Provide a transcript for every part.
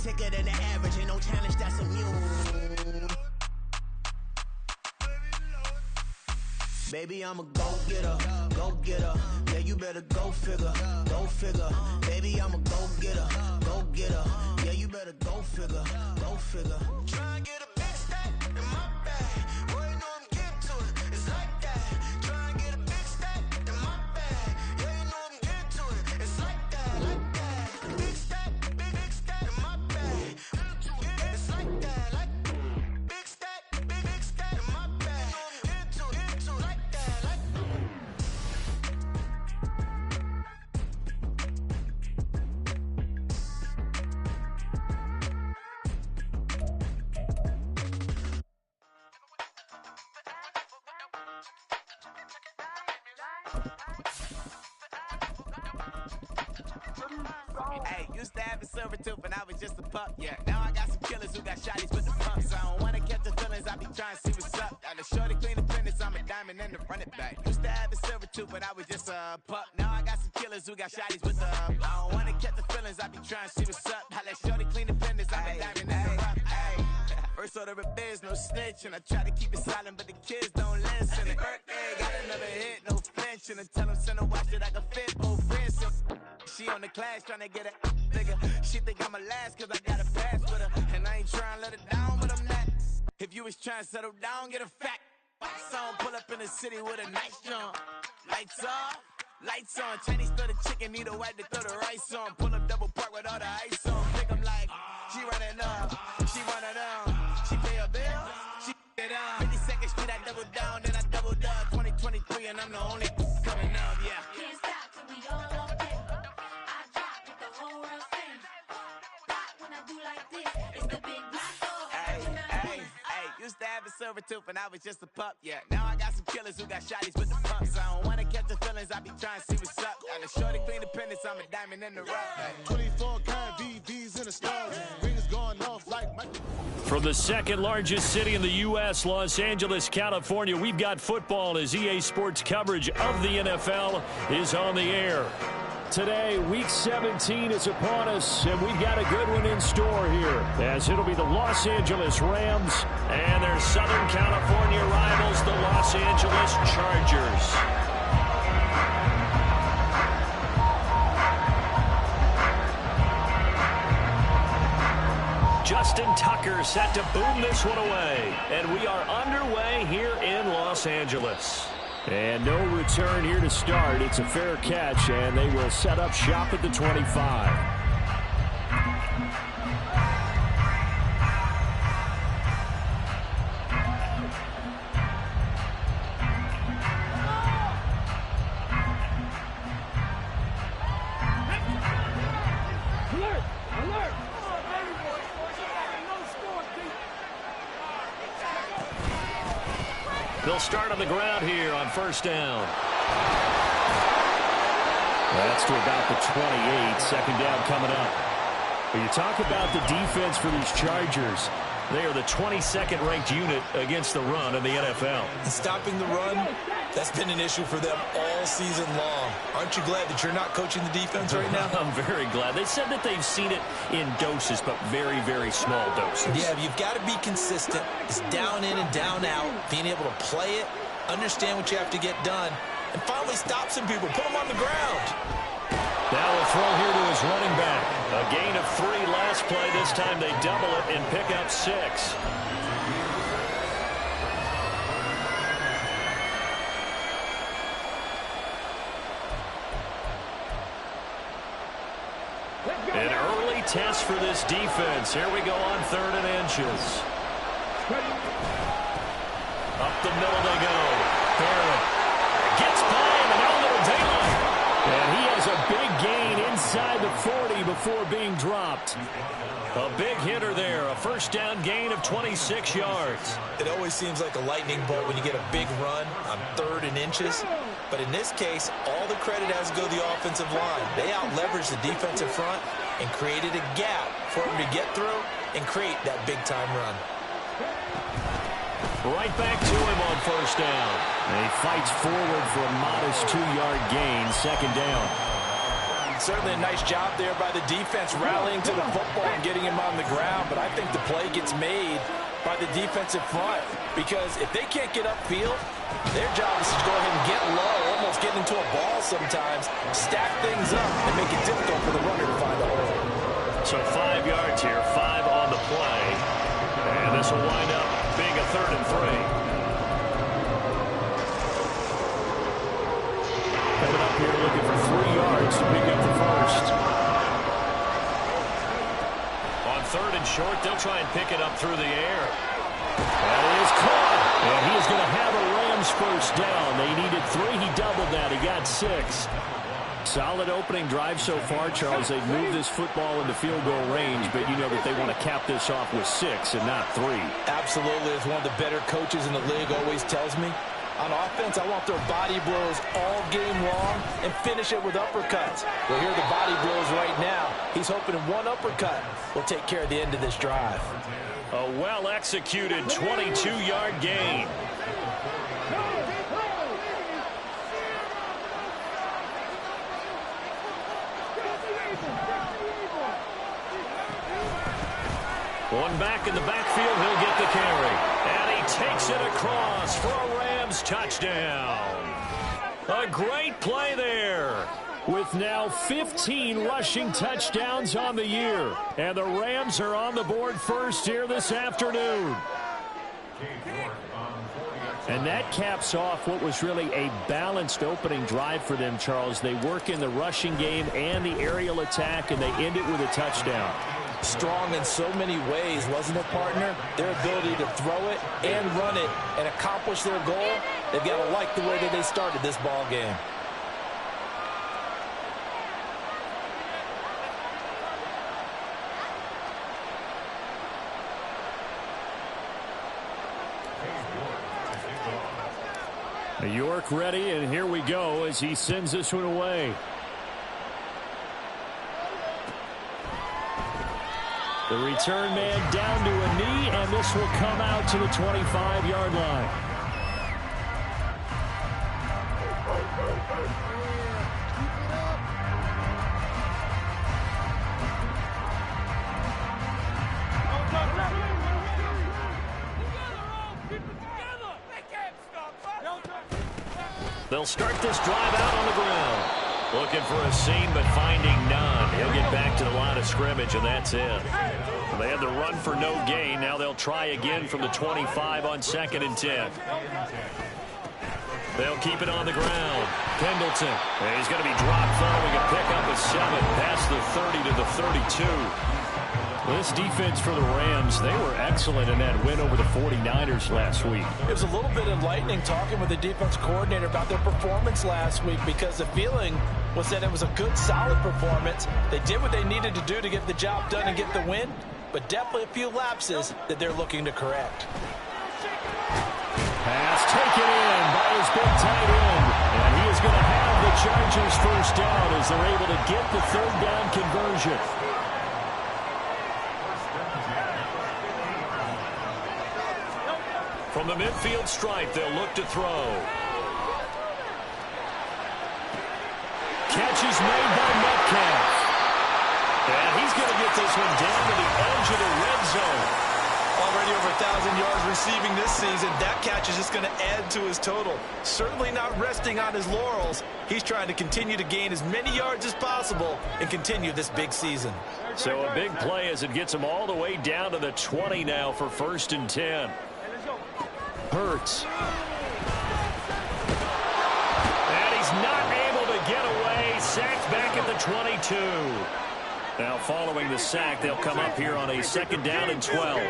sicker than the average, ain't no challenge that's immune. Baby, I'm a go-getter, go-getter. Yeah, you better go figure, go figure. Baby, I'm a go-getter, go-getter. Yeah, you better go figure, go figure. Try and get a big stack in my bag. Boy, you know I'm getting to it, it's like that. Try and get a big stack in my bag. Yeah, you know I'm getting to it, it's like that, like that. Big stack, big stack in my bag. It's like that, like big stack in my bag. You know I'm getting to it, like that, like Hey, used to have a silver tooth and I was just a pup, yeah. Now I got some killers who got shotties with the pumps. I don't wanna catch the feelings, I be trying to see what's up. Got a shorty clean the fitness, I'm a diamond and to run it back. Used to have a silver tooth but I was just a pup. Now I got some killers who got shotties with the I don't wanna catch the feelings, I be trying to see what's up. I let shorty clean the fitness, I'm a diamond and to run it. First order of biz, no snitch, and I try to keep it silent, but the kids don't listen. And birthday, got another hit, no flinch, and I tell them send a watch that I can fit both wrists. She on the class trying to get a nigga. She think I'm a last cause I got a pass with her. And I ain't trying to let her down, but I'm not. If you was trying to settle down, get a fat song. Pull up in the city with a nice jump. Lights off, lights on. Chinese throw the chicken, need a wipe to throw the rice on. Pull up double park with all the ice on. Pick 'em like, she running up, she running down. She pay her bill, she it up. 52nd Street, I double down, then I double up. 2023 and I'm the only coming up, yeah. Can't stop till we all up there. I drop with the whole world sing. Pop when I do like this. It's the big black dog. Hey, used to have a silver tooth and I was just a pup, yeah. Now I got some killers who got shotties with the pumps. I don't wanna catch the feelings, I be trying to see what's up. Got a shorty clean the pendants, I'm a diamond in the rough. 24 karat VVs in the stars. Rings going off like Michael. From the second largest city in the U.S., Los Angeles, California, we've got football as EA Sports coverage of the NFL is on the air. Today, Week 17 is upon us, and we've got a good one in store here, as it'll be the Los Angeles Rams and their Southern California rivals, the Los Angeles Chargers. Justin Tucker set to boom this one away. And we are underway here in Los Angeles. And no return here to start. It's a fair catch, and they will set up shop at the 25. They'll start on the ground here on first down. That's to about the 28. Second down coming up. When you talk about the defense for these Chargers, they are the 22nd ranked unit against the run in the NFL. Stopping the run, that's been an issue for them all season long. Aren't you glad that you're not coaching the defense right now? I'm very glad. They said that they've seen it in doses, but very, very small doses. Yeah, you've got to be consistent. It's down in and down out, being able to play it, understand what you have to get done, and finally stop some people, put them on the ground. Now a throw here to his running back. A gain of 3 last play. This time they double it and pick up 6. An early test for this defense. Here we go on 3rd and inches. Up the middle they go. Barrett gets by him and no little daylight. And he has a big gain inside the 40 before being dropped. A big hitter there. A first down gain of 26 yards. It always seems like a lightning bolt when you get a big run on 3rd and inches. But in this case, all the credit has to go to the offensive line. They out-leveraged the defensive front and created a gap for him to get through and create that big-time run. Right back to him on first down. And he fights forward for a modest 2-yard gain. Second down. Certainly a nice job there by the defense rallying to the football and getting him on the ground, but I think the play gets made by the defensive front because if they can't get upfield, their job is to go ahead and get low, almost get into a ball sometimes, stack things up, and make it difficult for the runner to find a hole. So 5 yards here, 5 on the play, and this will wind up being a 3rd and 3. Coming up here looking for 3 yards to pick up the first. On 3rd and short, they'll try and pick it up through the air. That is caught. And he is going to have a Rams first down. They needed 3. He doubled that. He got 6. Solid opening drive so far, Charles. They've moved this football into field goal range, but you know that they want to cap this off with 6 and not 3. Absolutely. As one of the better coaches in the league always tells me, on offense, I want their body blows all game long and finish it with uppercuts. Well, here are the body blows right now. He's hoping one uppercut will take care of the end of this drive. A well-executed 22-yard gain. One back in the backfield, he'll get the carry. And he takes it across for a Rams touchdown. A great play there. With now 15 rushing touchdowns on the year. And the Rams are on the board first here this afternoon. And that caps off what was really a balanced opening drive for them, Charles. They work in the rushing game and the aerial attack, and they end it with a touchdown. Strong in so many ways, wasn't it, partner? Their ability to throw it and run it and accomplish their goal, they've got to like the way that they started this ball game. York ready, and here we go as he sends this one away. The return man down to a knee, and this will come out to the 25-yard line. They'll start this drive out on the ground. Looking for a seam, but finding none. He'll get back to the line of scrimmage, and that's it. They had the run for no gain. Now they'll try again from the 25 on 2nd and 10. They'll keep it on the ground. Pendleton. And he's going to be dropped following a pickup of 7 past the 30 to the 32. This defense for the Rams, they were excellent in that win over the 49ers last week. It was a little bit enlightening talking with the defense coordinator about their performance last week because the feeling was that it was a good, solid performance. They did what they needed to do to get the job done and get the win, but definitely a few lapses that they're looking to correct. Pass taken in by his big tight end, and he is going to have the Chargers first down as they're able to get the 3rd down conversion. From the midfield stripe, they'll look to throw. Catch is made by Metcalf. And he's going to get this one down to the edge of the red zone. Already over 1,000 yards receiving this season. That catch is just going to add to his total. Certainly not resting on his laurels. He's trying to continue to gain as many yards as possible and continue this big season. So a big play as it gets him all the way down to the 20 now for 1st and 10. Hurts. And he's not able to get away. Sacked back at the 22. Now following the sack, they'll come up here on a 2nd down and 12.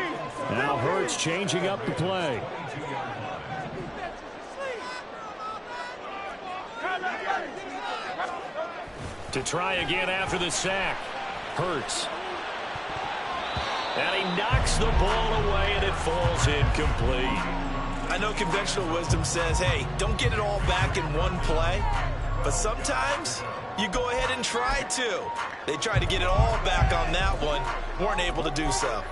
Now Hurts changing up the play. To try again after the sack. Hurts. And he knocks the ball away, and it falls incomplete. I know conventional wisdom says, hey, don't get it all back in one play. But sometimes you go ahead and try to. They tried to get it all back on that one. Weren't able to do so.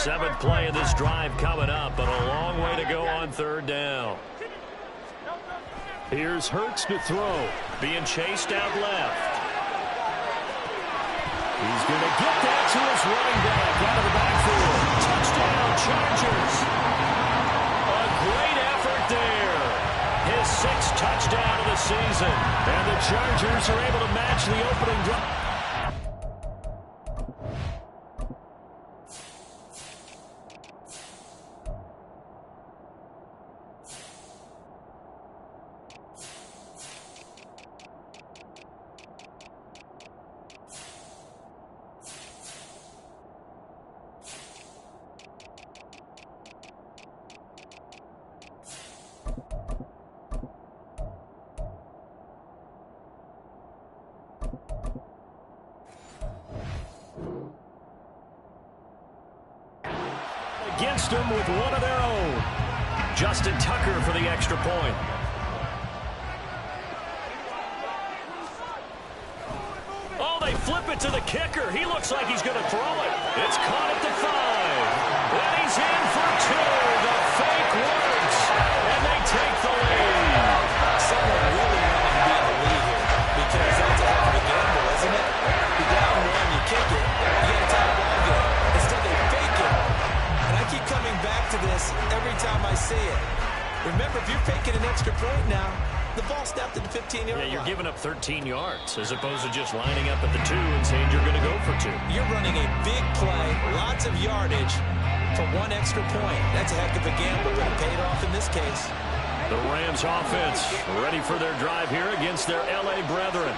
7th play of this drive coming up, but a long way to go on 3rd down. Here's Hurts to throw, being chased out left. He's going to get that to his running back out of the backfield. Touchdown, Chargers. A great effort there. His 6th touchdown of the season. And the Chargers are able to match the opening drive. Against them with one of their own. Justin Tucker for the extra point. Oh, they flip it to the kicker. He looks like he's going to throw it. It's caught at the 5. And he's in for 2. The fake works. And they take the lead. Someone really wanted to be in the lead here because that's a heck of a gamble, isn't it? You're down one, you kick it, you get a tie ball game. Instead they fake it. And I keep coming back to this every time I see it. Remember, if you're faking an extra point now, the ball snapped at the 15-yard line. Yeah, you're giving up 13 yards as opposed to just lining up at the 2 and saying you're going to go for 2. You're running a big play, lots of yardage for 1 extra point. That's a heck of a gamble, but it paid off in this case. The Rams offense ready for their drive here against their L.A. brethren.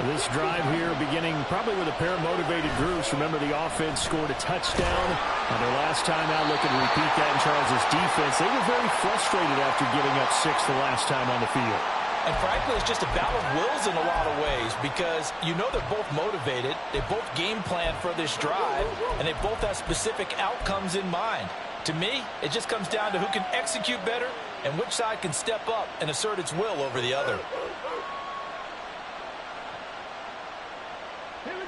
This drive here beginning probably with a pair of motivated groups. Remember, the offense scored a touchdown on their last time out. Looking to repeat that in Charles' defense. They were very frustrated after giving up 6 the last time on the field. And frankly, it's just a battle of wills in a lot of ways because you know they're both motivated. They both game plan for this drive, and they both have specific outcomes in mind. To me, it just comes down to who can execute better and which side can step up and assert its will over the other.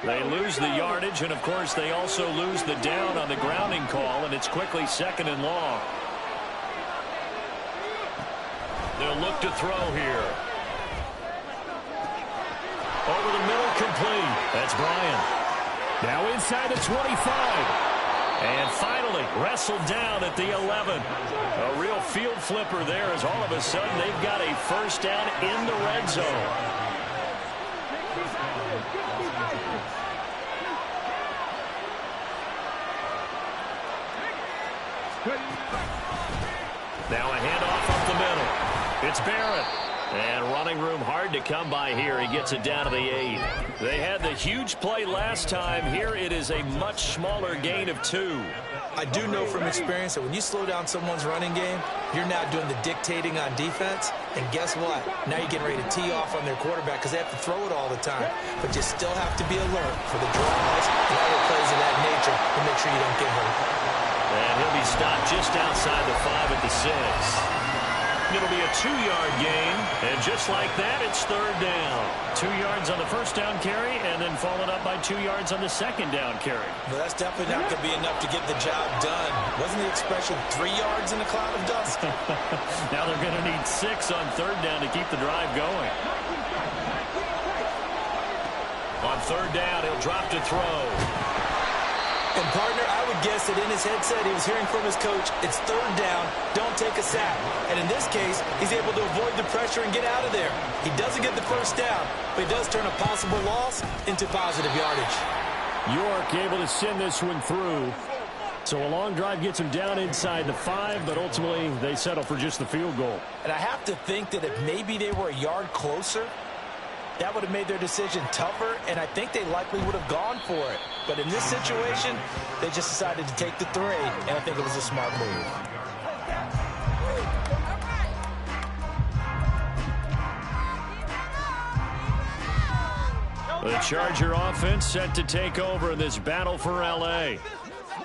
They lose the yardage, and of course they also lose the down on the grounding call, and it's quickly 2nd and long. They'll look to throw here. Over the middle, complete. That's Bryant. Now inside the 25. And finally wrestled down at the 11. A real field flipper there as all of a sudden they've got a first down in the red zone. Now a handoff up the middle. It's Barrett. And running room hard to come by here. He gets it down to the 8. They had the huge play last time. Here it is a much smaller gain of 2. I do know from experience that when you slow down someone's running game, you're now doing the dictating on defense. And guess what? Now you're getting ready to tee off on their quarterback because they have to throw it all the time. But you still have to be alert for the draws and other plays of that nature to make sure you don't get hurt. And he'll be stopped just outside the 5 at the 6. It'll be a 2-yard gain, and just like that, it's 3rd down. 2 yards on the first down carry, and then followed up by 2 yards on the second down carry. Well, that's definitely not going to be enough to get the job done. Wasn't the expression 3 yards in a cloud of dust? Now they're going to need 6 on 3rd down to keep the drive going. On 3rd down, he'll drop to throw. And, partner, I would guess that in his headset he was hearing from his coach, it's 3rd down, don't take a sack. And in this case, he's able to avoid the pressure and get out of there. He doesn't get the first down, but he does turn a possible loss into positive yardage. York able to send this one through. So a long drive gets him down inside the 5, but ultimately they settle for just the field goal. And I have to think that if maybe they were a yard closer, that would have made their decision tougher, and I think they likely would have gone for it. But in this situation, they just decided to take the 3, and I think it was a smart move. The Charger offense set to take over in this battle for L.A.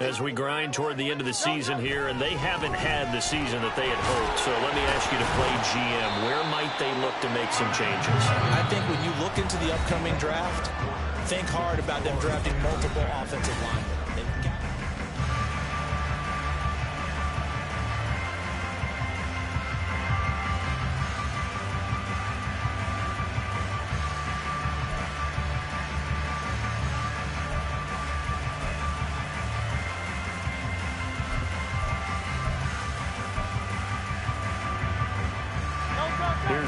as we grind toward the end of the season here, and they haven't had the season that they had hoped. So let me ask you to play GM. Where might they look to make some changes? I think when you look into the upcoming draft, think hard about them drafting multiple offensive linemen.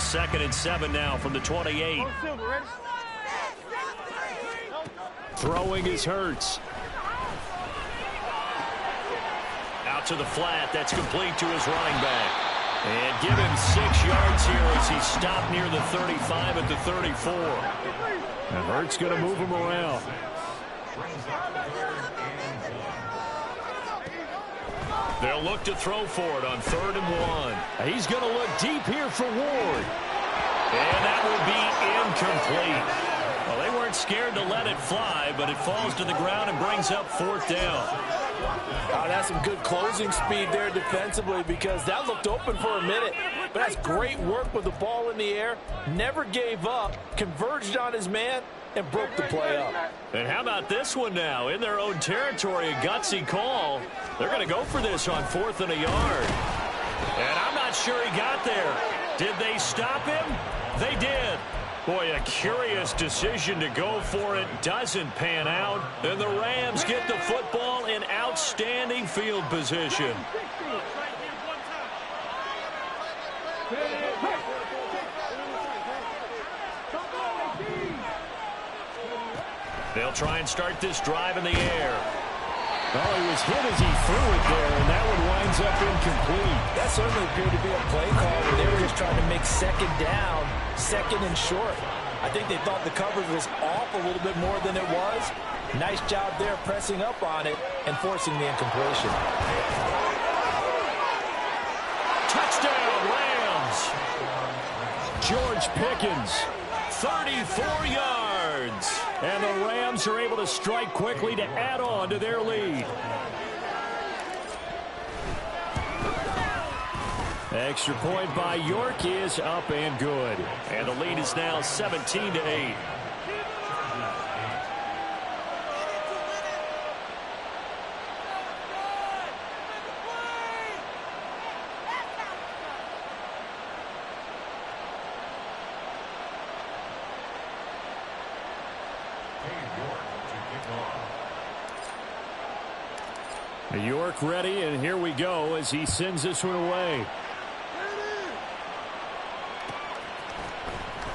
2nd and 7 now from the 28. Throwing is Hurts. Out to the flat. That's complete to his running back. And give him 6 yards here as he stopped near the 35 at the 34. And Hurts going to move him around. They'll look to throw for it on 3rd and 1. He's going to look deep here for Ward. And that will be incomplete. Well, they weren't scared to let it fly, but it falls to the ground and brings up 4th down. Oh, that's some good closing speed there defensively because that looked open for a minute. But that's great work with the ball in the air. Never gave up, converged on his man, and broke the play up. And how about this one now? In their own territory, a gutsy call. They're going to go for this on 4th and a yard. And I'm not sure he got there. Did they stop him? They did. Boy, a curious decision to go for it. Doesn't pan out. And the Rams get the football in outstanding field position. They'll try and start this drive in the air. Oh, he was hit as he threw it there, and that one winds up incomplete. That certainly appeared to be a play call where they were just trying to make 2nd down, 2nd and short. I think they thought the coverage was off a little bit more than it was. Nice job there pressing up on it and forcing the incompletion. Touchdown, Rams! George Pickens, 34 yards. And the Rams are able to strike quickly to add on to their lead. Extra point by York is up and good. And the lead is now 17-8. York ready, and here we go as he sends this one away.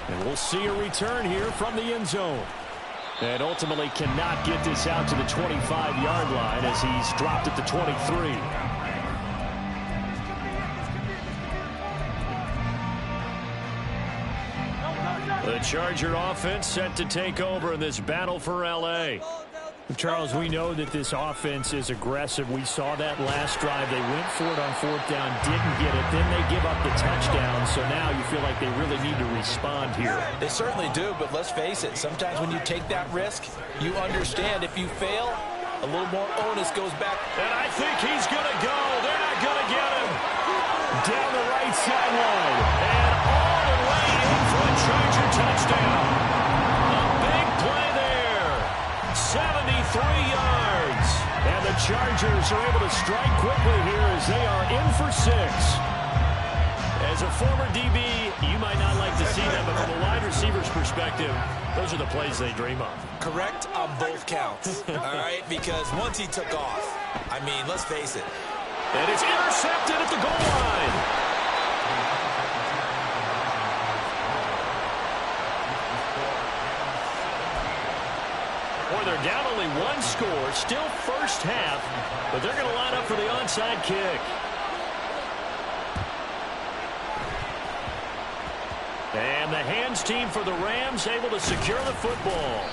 And we'll see a return here from the end zone. And ultimately cannot get this out to the 25-yard line as he's dropped at the 23. The Charger offense set to take over in this battle for L.A. Charles, we know that this offense is aggressive. We saw that last drive. They went for it on 4th down, didn't get it. Then they give up the touchdown. So now you feel like they really need to respond here. They certainly do, but let's face it. Sometimes when you take that risk, you understand if you fail, a little more onus goes back. And I think he's going to go. They're not going to get him. Down the right sideline. And all the way in for a Charger touchdown. A big play there. 73 yards. And the Chargers are able to strike quickly here as they are in for 6. As a former DB, you might not like to see them, but from a wide receiver's perspective, those are the plays they dream of. Correct on both counts, all right? Because once he took off, I mean, let's face it. And it's intercepted at the goal line. Boy, they're down only 1 score, still first half, but they're going to line up for the onside kick. And the hands team for the Rams able to secure the football.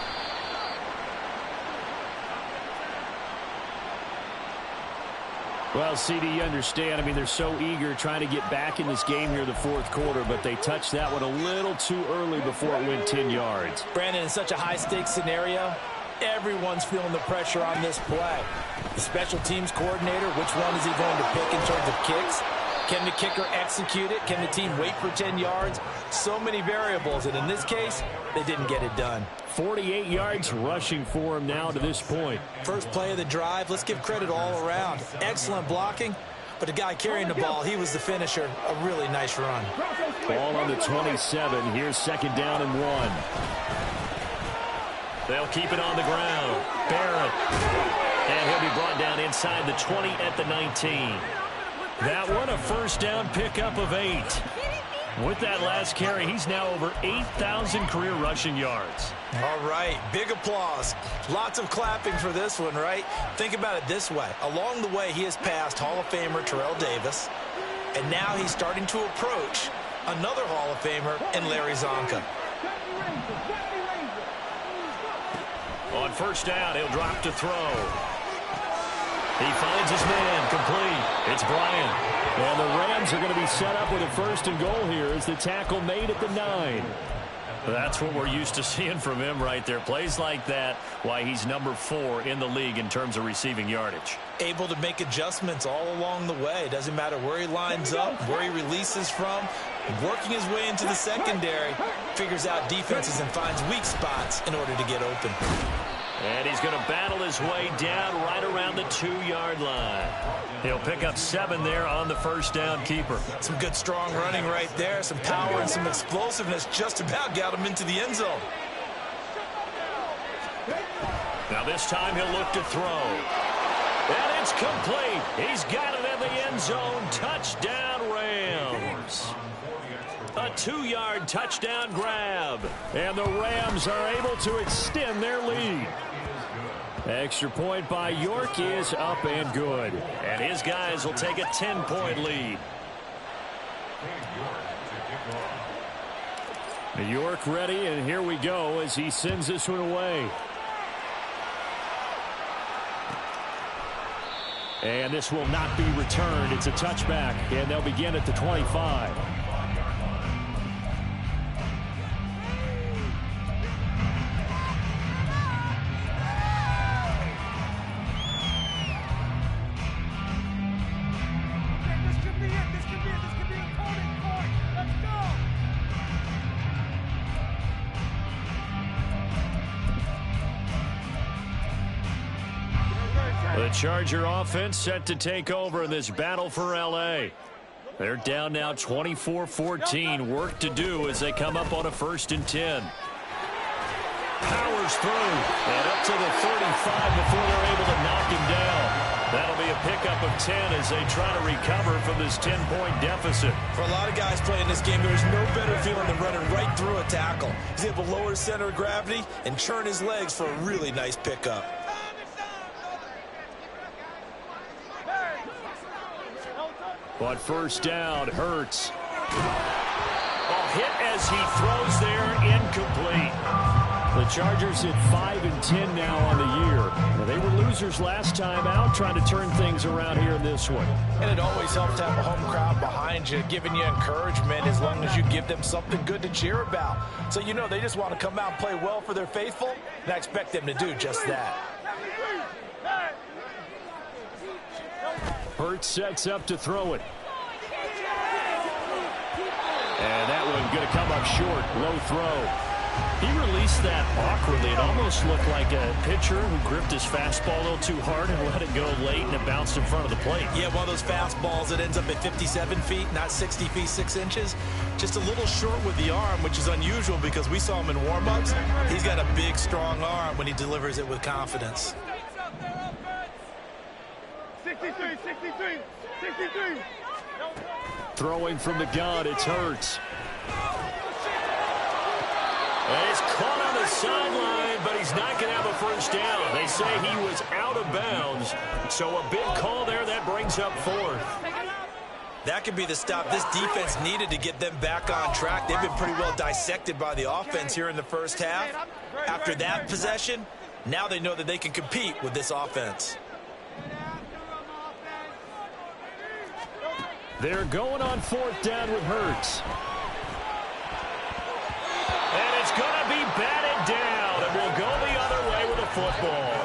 Well, CD, you understand. I mean, they're so eager trying to get back in this game here in the 4th quarter, but they touched that one a little too early before it went 10 yards. Brandon, in such a high-stakes scenario, everyone's feeling the pressure on this play. The special teams coordinator, which one is he going to pick in terms of kicks? Can the kicker execute it? Can the team wait for 10 yards? So many variables, and in this case, they didn't get it done. 48 yards rushing for him now to this point. First play of the drive, let's give credit all around. Excellent blocking, but the guy carrying the ball, he was the finisher. A really nice run. Ball on the 27. Here's 2nd down and 1. They'll keep it on the ground. Barrett. And he'll be brought down inside the 20 at the 19. That one a first down pickup of 8. With that last carry, he's now over 8,000 career rushing yards. All right, big applause. Lots of clapping for this one, right? Think about it this way. Along the way, he has passed Hall of Famer Terrell Davis, and now he's starting to approach another Hall of Famer in Larry Zonka. On first down, he'll drop to throw. He finds his man, complete. It's Bryant. And the Rams are going to be set up with a first and goal here as the tackle made at the 9. That's what we're used to seeing from him right there. Plays like that, why he's number 4 in the league in terms of receiving yardage. Able to make adjustments all along the way. Doesn't matter where he lines up, where he releases from. Working his way into the secondary, figures out defenses and finds weak spots in order to get open. And he's going to battle his way down right around the 2-yard line. He'll pick up 7 there on the first down keeper. Some good strong running right there. Some power and some explosiveness just about got him into the end zone. Now this time he'll look to throw. And it's complete. He's got it in the end zone. Touchdown Rams. A 2-yard touchdown grab. And the Rams are able to extend their lead. Extra point by York is up and good. And his guys will take a 10-point lead. York ready, and here we go as he sends this one away. And this will not be returned. It's a touchback, and they'll begin at the 25. The Charger offense set to take over in this battle for L.A. They're down now 24-14. Work to do as they come up on a 1st and 10. Powers through and up to the 35 before they're able to knock him down. That'll be a pickup of 10 as they try to recover from this 10-point deficit. For a lot of guys playing this game, there's no better feeling than running right through a tackle. He's able to lower his center of gravity and churn his legs for a really nice pickup. But first down, Hurts. A hit as he throws there, incomplete. The Chargers at 5-10 now on the year. Now, they were losers last time out, trying to turn things around here in this one. And it always helps to have a home crowd behind you, giving you encouragement as long as you give them something good to cheer about. So you know they just want to come out and play well for their faithful, and I expect them to do just that. Hurts sets up to throw it. And that one going to come up short. Low throw. He released that awkwardly. It almost looked like a pitcher who gripped his fastball a little too hard and let it go late, and it bounced in front of the plate. Yeah, one of those fastballs that ends up at 57 feet, not 60 feet, 6 inches. Just a little short with the arm, which is unusual because we saw him in warm-ups. He's got a big, strong arm when he delivers it with confidence. 63. Throwing from the gun, it's Hurts. And he's caught on the sideline, but he's not going to have a first down. They say he was out of bounds, so a big call there that brings up 4th. That could be the stop this defense needed to get them back on track. They've been pretty well dissected by the offense here in the first half. After that possession, now they know that they can compete with this offense. They're going on 4th down with Hurts. And it's going to be batted down, and we'll go the other way with the football.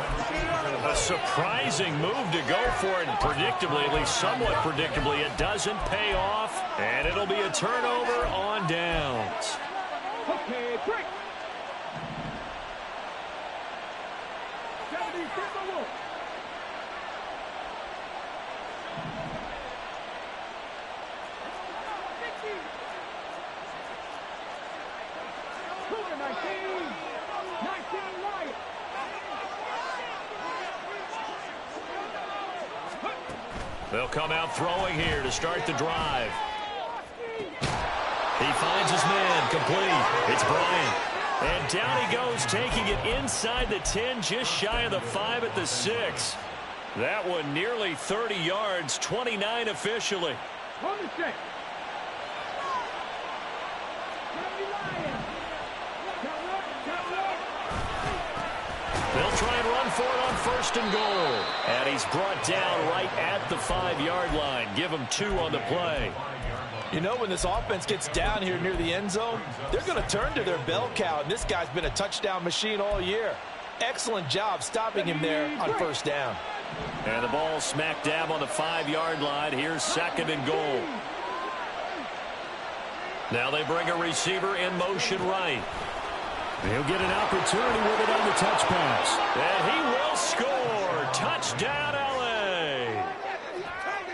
A surprising move to go for it, and predictably, at least somewhat predictably, it doesn't pay off, and it'll be a turnover on downs. Okay, break. They'll come out throwing here to start the drive. He finds his man, complete. It's Bryant. And down he goes, taking it inside the 10, just shy of the 5 at the 6. That one nearly 30 yards, 29 officially. They'll try and run for it on 1st and goal. And he's brought down right at the 5-yard line. Give him 2 on the play. You know, when this offense gets down here near the end zone, they're going to turn to their bell cow, and this guy's been a touchdown machine all year. Excellent job stopping him there on 1st down. And the ball smack dab on the 5-yard line. Here's 2nd and goal. Now they bring a receiver in motion right. He'll get an opportunity with it on the touch pass. And he will score. Touchdown, L.A.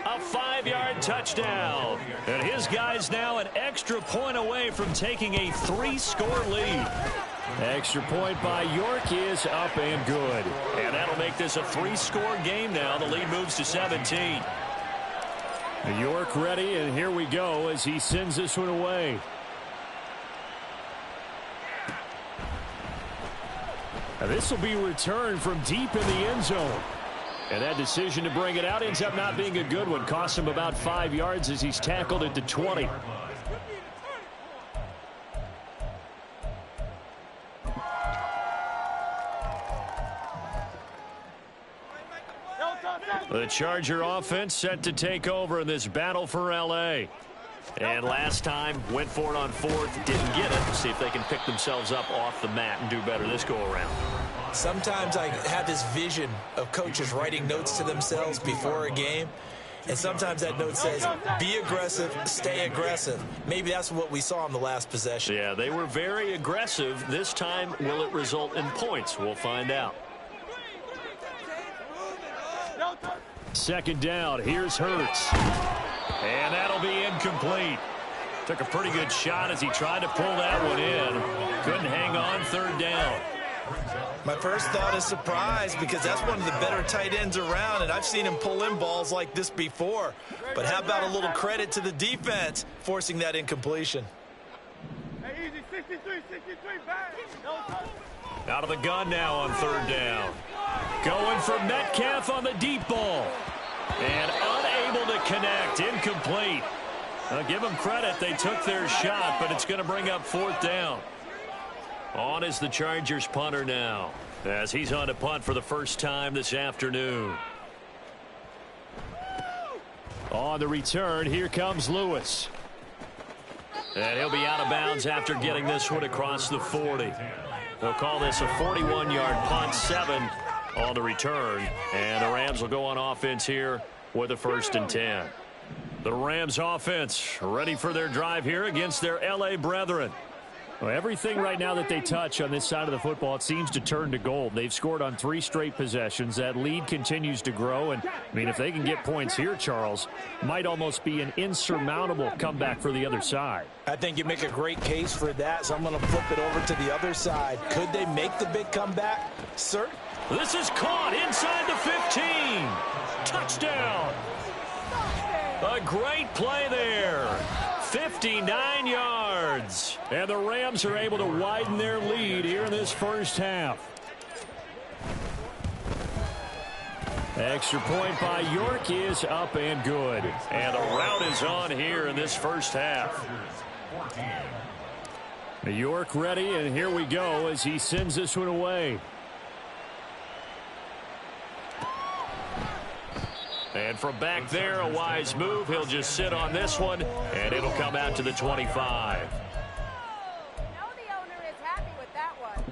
A 5-yard touchdown. And his guy's now an extra point away from taking a 3-score lead. Extra point by York is up and good. And that'll make this a 3-score game now. The lead moves to 17. York ready, and here we go as he sends this one away. Now this will be returned from deep in the end zone. And that decision to bring it out ends up not being a good one. Costs him about 5 yards as he's tackled at the 20. The Charger offense set to take over in this battle for L.A. And last time, went for it on 4th, didn't get it. See if they can pick themselves up off the mat and do better this go-around. Sometimes I have this vision of coaches writing notes to themselves before a game, and sometimes that note says, be aggressive, stay aggressive. Maybe that's what we saw in the last possession. Yeah, they were very aggressive. This time, will it result in points? We'll find out. 2nd down. Here's Hurts. And that'll be incomplete. Took a pretty good shot as he tried to pull that one in. Couldn't hang on. 3rd down. My first thought is surprise, because that's one of the better tight ends around, and I've seen him pull in balls like this before. But how about a little credit to the defense forcing that incompletion? Out of the gun now on 3rd down. Going for Metcalf on the deep ball. And unable to connect. Incomplete. I'll give them credit. They took their shot, but it's going to bring up 4th down. On is the Chargers punter now, as he's on to punt for the first time this afternoon. On the return, here comes Lewis. And he'll be out of bounds after getting this one across the 40. They'll call this a 41-yard punt, 7 on the return. And the Rams will go on offense here with a 1st and 10. The Rams offense ready for their drive here against their L.A. brethren. Well, everything right now that they touch on this side of the football, it seems to turn to gold. They've scored on 3 straight possessions. That lead continues to grow. And, I mean, if they can get points here, Charles, might almost be an insurmountable comeback for the other side. I think you make a great case for that, so I'm going to flip it over to the other side. Could they make the big comeback? Certainly. This is caught inside the 15. Touchdown. A great play there. 59 yards. And the Rams are able to widen their lead here in this first half. Extra point by York is up and good. And the route is on here in this first half. York ready, and here we go as he sends this one away. And from back there, a wise move. He'll just sit on this one, and it'll come out to the 25. You know the owner is happy with that one.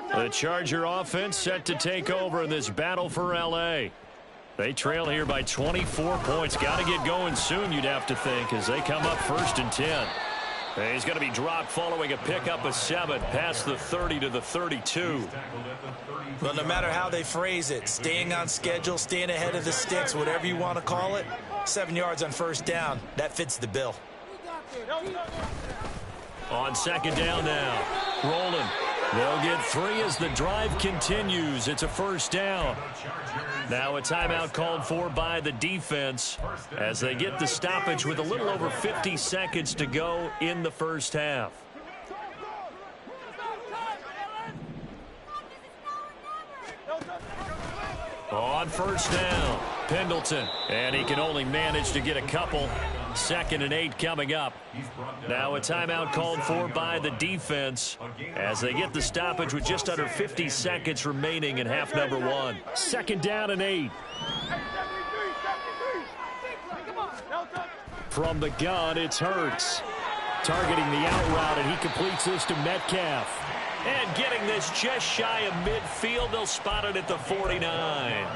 The Charger offense set to take over in this battle for L.A. They trail here by 24 points. Got to get going soon, you'd have to think, as they come up 1st and 10. And he's going to be dropped following a pickup of 7 past the 30 to the 32. Well, no matter how they phrase it, staying on schedule, staying ahead of the sticks, whatever you want to call it, 7 yards on 1st down, that fits the bill. On second down now, rolling. They'll get 3 as the drive continues. It's a first down. Now a timeout called for by the defense as they get the stoppage with a little over 50 seconds to go in the first half. On first down, Pendleton, and he can only manage to get a couple. 2nd and 8 coming up. Now a timeout called for by the defense as they get the stoppage with just under 50 seconds remaining in half number 1. 2nd down and 8. From the gun, it's Hurts. Targeting the out route, and he completes this to Metcalf. And getting this just shy of midfield, they'll spot it at the 49.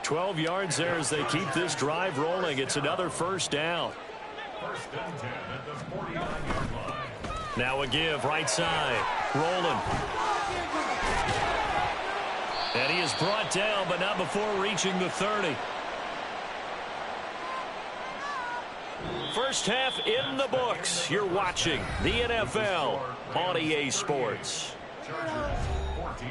12 yards there as they keep this drive rolling. It's another first down. 1st and 10 at the 49-yard line. Now a give, right side. Rolling. And he is brought down, but not before reaching the 30. First half in the books. You're watching the NFL on EA Sports. Chargers 14.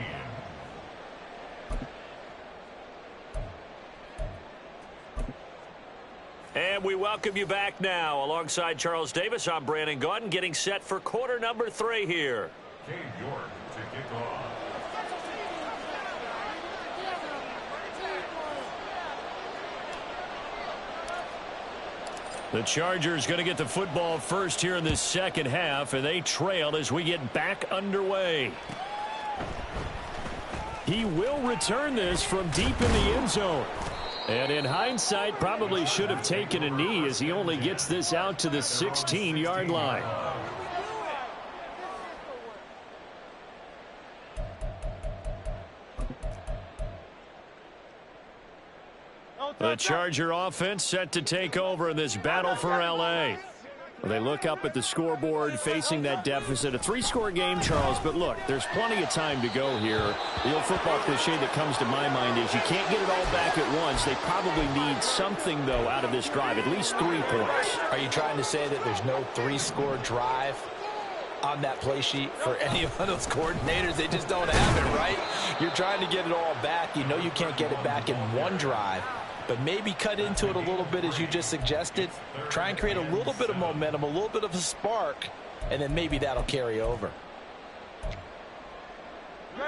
And we welcome you back now. Alongside Charles Davis, I'm Brandon Gaudin, getting set for quarter number 3 here. Cade York to kick off. The Chargers going to get the football first here in this second half, and they trail as we get back underway. He will return this from deep in the end zone. And in hindsight, probably should have taken a knee as he only gets this out to the 16-yard line. The Charger offense set to take over in this battle for L.A. Well, they look up at the scoreboard facing that deficit. A 3-score game, Charles, but look, there's plenty of time to go here. The old football cliche that comes to my mind is you can't get it all back at once. They probably need something, though, out of this drive, at least 3 points. Are you trying to say that there's no 3-score drive on that play sheet for any of those coordinators? They just don't have it, right? You're trying to get it all back. You know you can't get it back in one drive. But maybe cut into it a little bit, as you just suggested. Try and create a little bit of momentum, a little bit of a spark, and then maybe that'll carry over.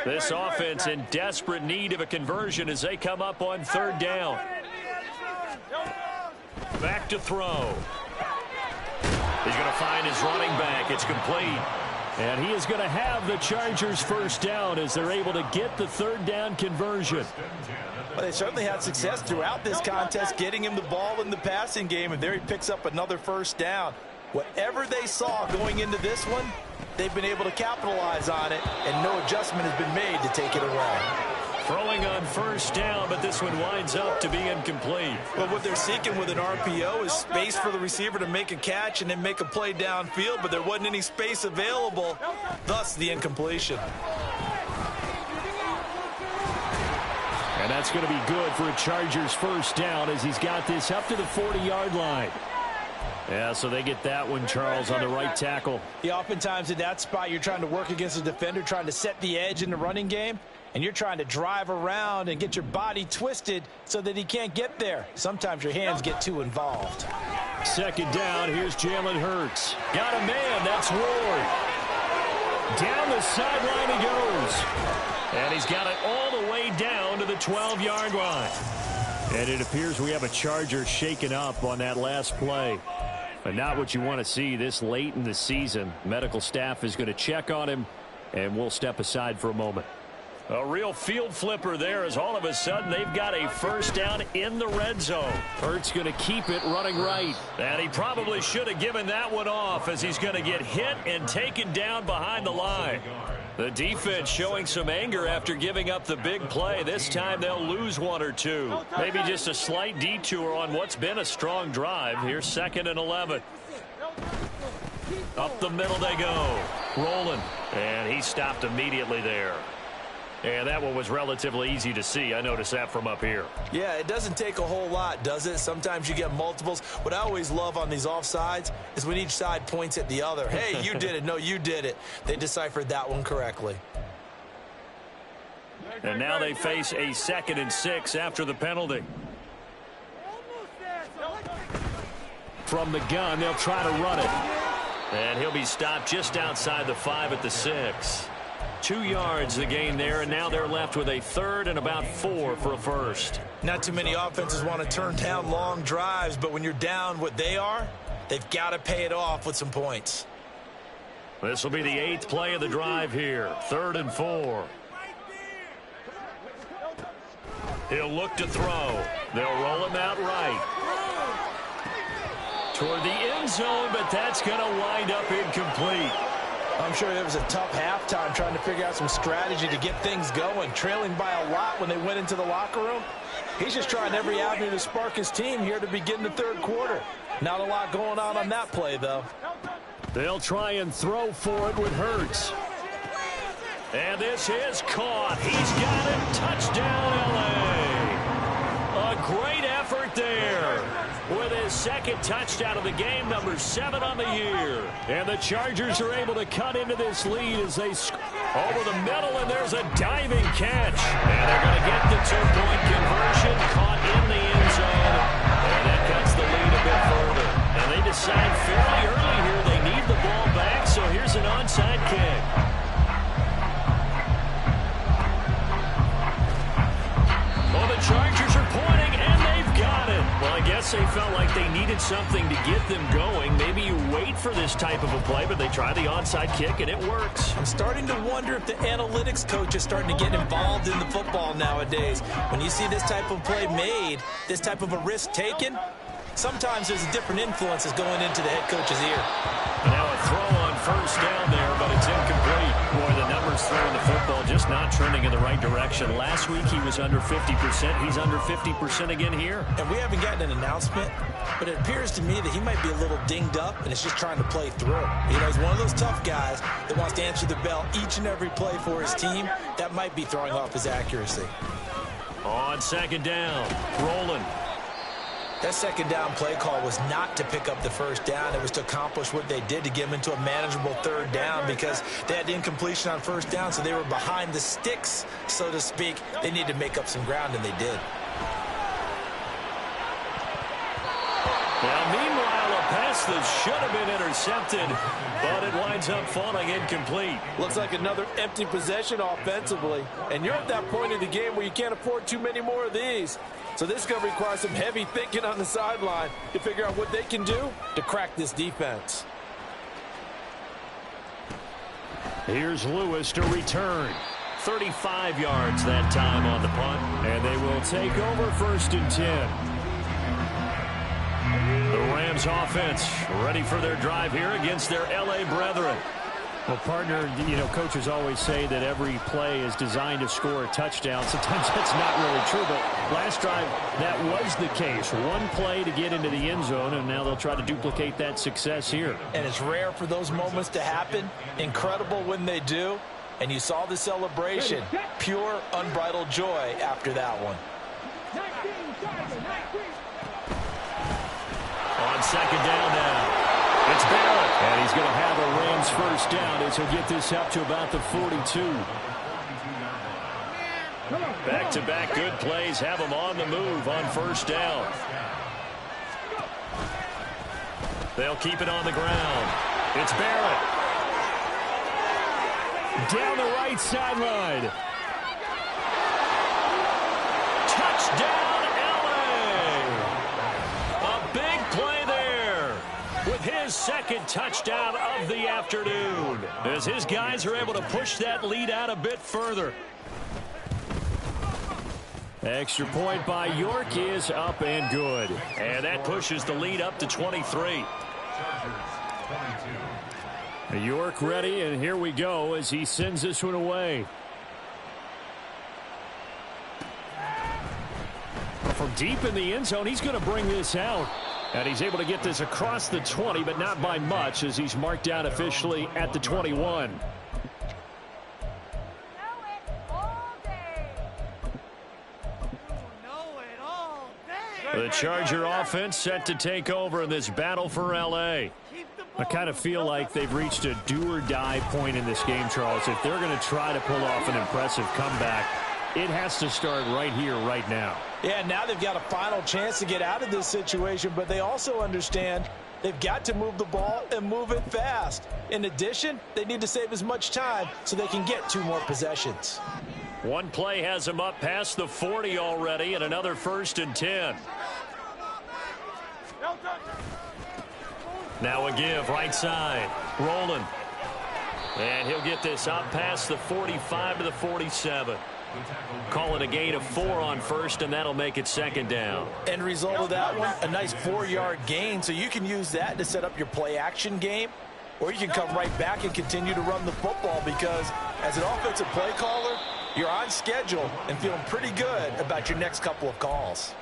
This offense in desperate need of a conversion as they come up on 3rd down. Back to throw. He's going to find his running back. It's complete. And he is going to have the Chargers first down as they're able to get the 3rd down conversion. Well, they certainly had success throughout this contest, getting him the ball in the passing game, and there he picks up another first down. Whatever they saw going into this one, they've been able to capitalize on it, and no adjustment has been made to take it away. Throwing on first down, but this one winds up to be incomplete. Well, what they're seeking with an RPO is space for the receiver to make a catch and then make a play downfield, but there wasn't any space available, thus the incompletion. And that's going to be good for a Chargers first down as he's got this up to the 40-yard line. Yeah, so they get that one, Charles, on the right tackle. Yeah, oftentimes in that spot, you're trying to work against a defender, trying to set the edge in the running game, and you're trying to drive around and get your body twisted so that he can't get there. Sometimes your hands get too involved. 2nd down, here's Jalen Hurts. Got a man, that's Ward. Down the sideline he goes. And he's got it all the way down to the 12-yard line. And it appears we have a Charger shaken up on that last play. But not what you want to see this late in the season. Medical staff is going to check on him, and we'll step aside for a moment. A real field flipper there as all of a sudden they've got a first down in the red zone. Hurts going to keep it running right. And he probably should have given that one off as he's going to get hit and taken down behind the line. The defense showing some anger after giving up the big play. This time they'll lose 1 or 2. Maybe just a slight detour on what's been a strong drive. Here's 2nd and 11. Up the middle they go. Rolling. And he stopped immediately there. And that one was relatively easy to see. I noticed that from up here. Yeah, it doesn't take a whole lot, does it? Sometimes you get multiples. What I always love on these offsides is when each side points at the other. Hey, you did it. No, you did it. They deciphered that one correctly. And now they face a 2nd and 6 after the penalty. From the gun, they'll try to run it. And he'll be stopped just outside the 5 at the 6. 2 yards the gain there, and now they're left with a 3rd and about 4 for a first. Not too many offenses want to turn down long drives, but when you're down what they are, they've got to pay it off with some points. This will be the 8th play of the drive here. 3rd and 4. He'll look to throw. They'll roll him out right. Toward the end zone, but that's going to wind up incomplete. I'm sure it was a tough halftime trying to figure out some strategy to get things going, trailing by a lot when they went into the locker room. He's just trying every avenue to spark his team here to begin the 3rd quarter. Not a lot going on that play, though. They'll try and throw for it with Hurts. And this is caught. He's got it. Touchdown, L.A. A great effort there. With his 2nd touchdown of the game, number 7 on the year. And the Chargers are able to cut into this lead as they over the middle, and there's a diving catch. And they're going to get the 2-point conversion, caught in the end zone. And that cuts the lead a bit further. And they decide fairly early here they need the ball back, so here's an onside kick. Well, the Chargers are pointing, and they've got it. Well, I guess they felt like they needed something to get them going. Maybe you wait for this type of a play, but they try the onside kick, and it works. I'm starting to wonder if the analytics coach is starting to get involved in the football nowadays. When you see this type of play made, this type of a risk taken, sometimes there's different influences going into the head coach's ear. Now a throw on first down there, but it's incomplete. Boy, the numbers throwing the football just not trending in the right direction. Last week he was under 50%. He's under 50% again here. And we haven't gotten an announcement, but it appears to me that he might be a little dinged up and is just trying to play through. You know, he's one of those tough guys that wants to answer the bell each and every play for his team. That might be throwing off his accuracy. On 2nd down, rolling. That 2nd down play call was not to pick up the first down. It was to accomplish what they did to get them into a manageable 3rd down because they had incompletion on first down, so they were behind the sticks, so to speak. They needed to make up some ground, and they did. Now, meanwhile, a pass that should have been intercepted, but it winds up falling incomplete. Looks like another empty possession offensively, and you're at that point in the game where you can't afford too many more of these. So this is going to require some heavy thinking on the sideline to figure out what they can do to crack this defense. Here's Lewis to return. 35 yards that time on the punt, and they will take over 1st and 10. The Rams offense ready for their drive here against their L.A. brethren. Well, partner, you know, coaches always say that every play is designed to score a touchdown. Sometimes that's not really true, but last drive, that was the case. One play to get into the end zone, and now they'll try to duplicate that success here. And it's rare for those moments to happen. Incredible when they do. And you saw the celebration. Pure, unbridled joy after that one. On 2nd down now. It's Barrett, and he's going to have a Rams first down as he'll get this up to about the 42. Back-to-back good plays have him on the move on first down. They'll keep it on the ground. It's Barrett. Down the right sideline. Touchdown, L.A. A big play there with his 2nd touchdown of the afternoon as his guys are able to push that lead out a bit further. Extra point by York is up and good. And that pushes the lead up to 23. York ready, and here we go as he sends this one away. From deep in the end zone, he's going to bring this out. And he's able to get this across the 20, but not by much as he's marked down officially at the 21. The Charger offense set to take over in this battle for L.A. I kind of feel like they've reached a do-or-die point in this game, Charles. If they're going to try to pull off an impressive comeback, it has to start right here, right now. Yeah, now they've got a final chance to get out of this situation, but they also understand they've got to move the ball and move it fast. In addition, they need to save as much time so they can get 2 more possessions. One play has him up past the 40 already, and another 1st and 10. Now a give, right side. Rolling. And he'll get this up past the 45 to the 47. Call it a gain of 4 on 1st, and that'll make it 2nd down. End result of that one, a nice 4-yard gain, so you can use that to set up your play-action game, or you can come right back and continue to run the football because as an offensive play caller, you're on schedule and feeling pretty good about your next couple of calls.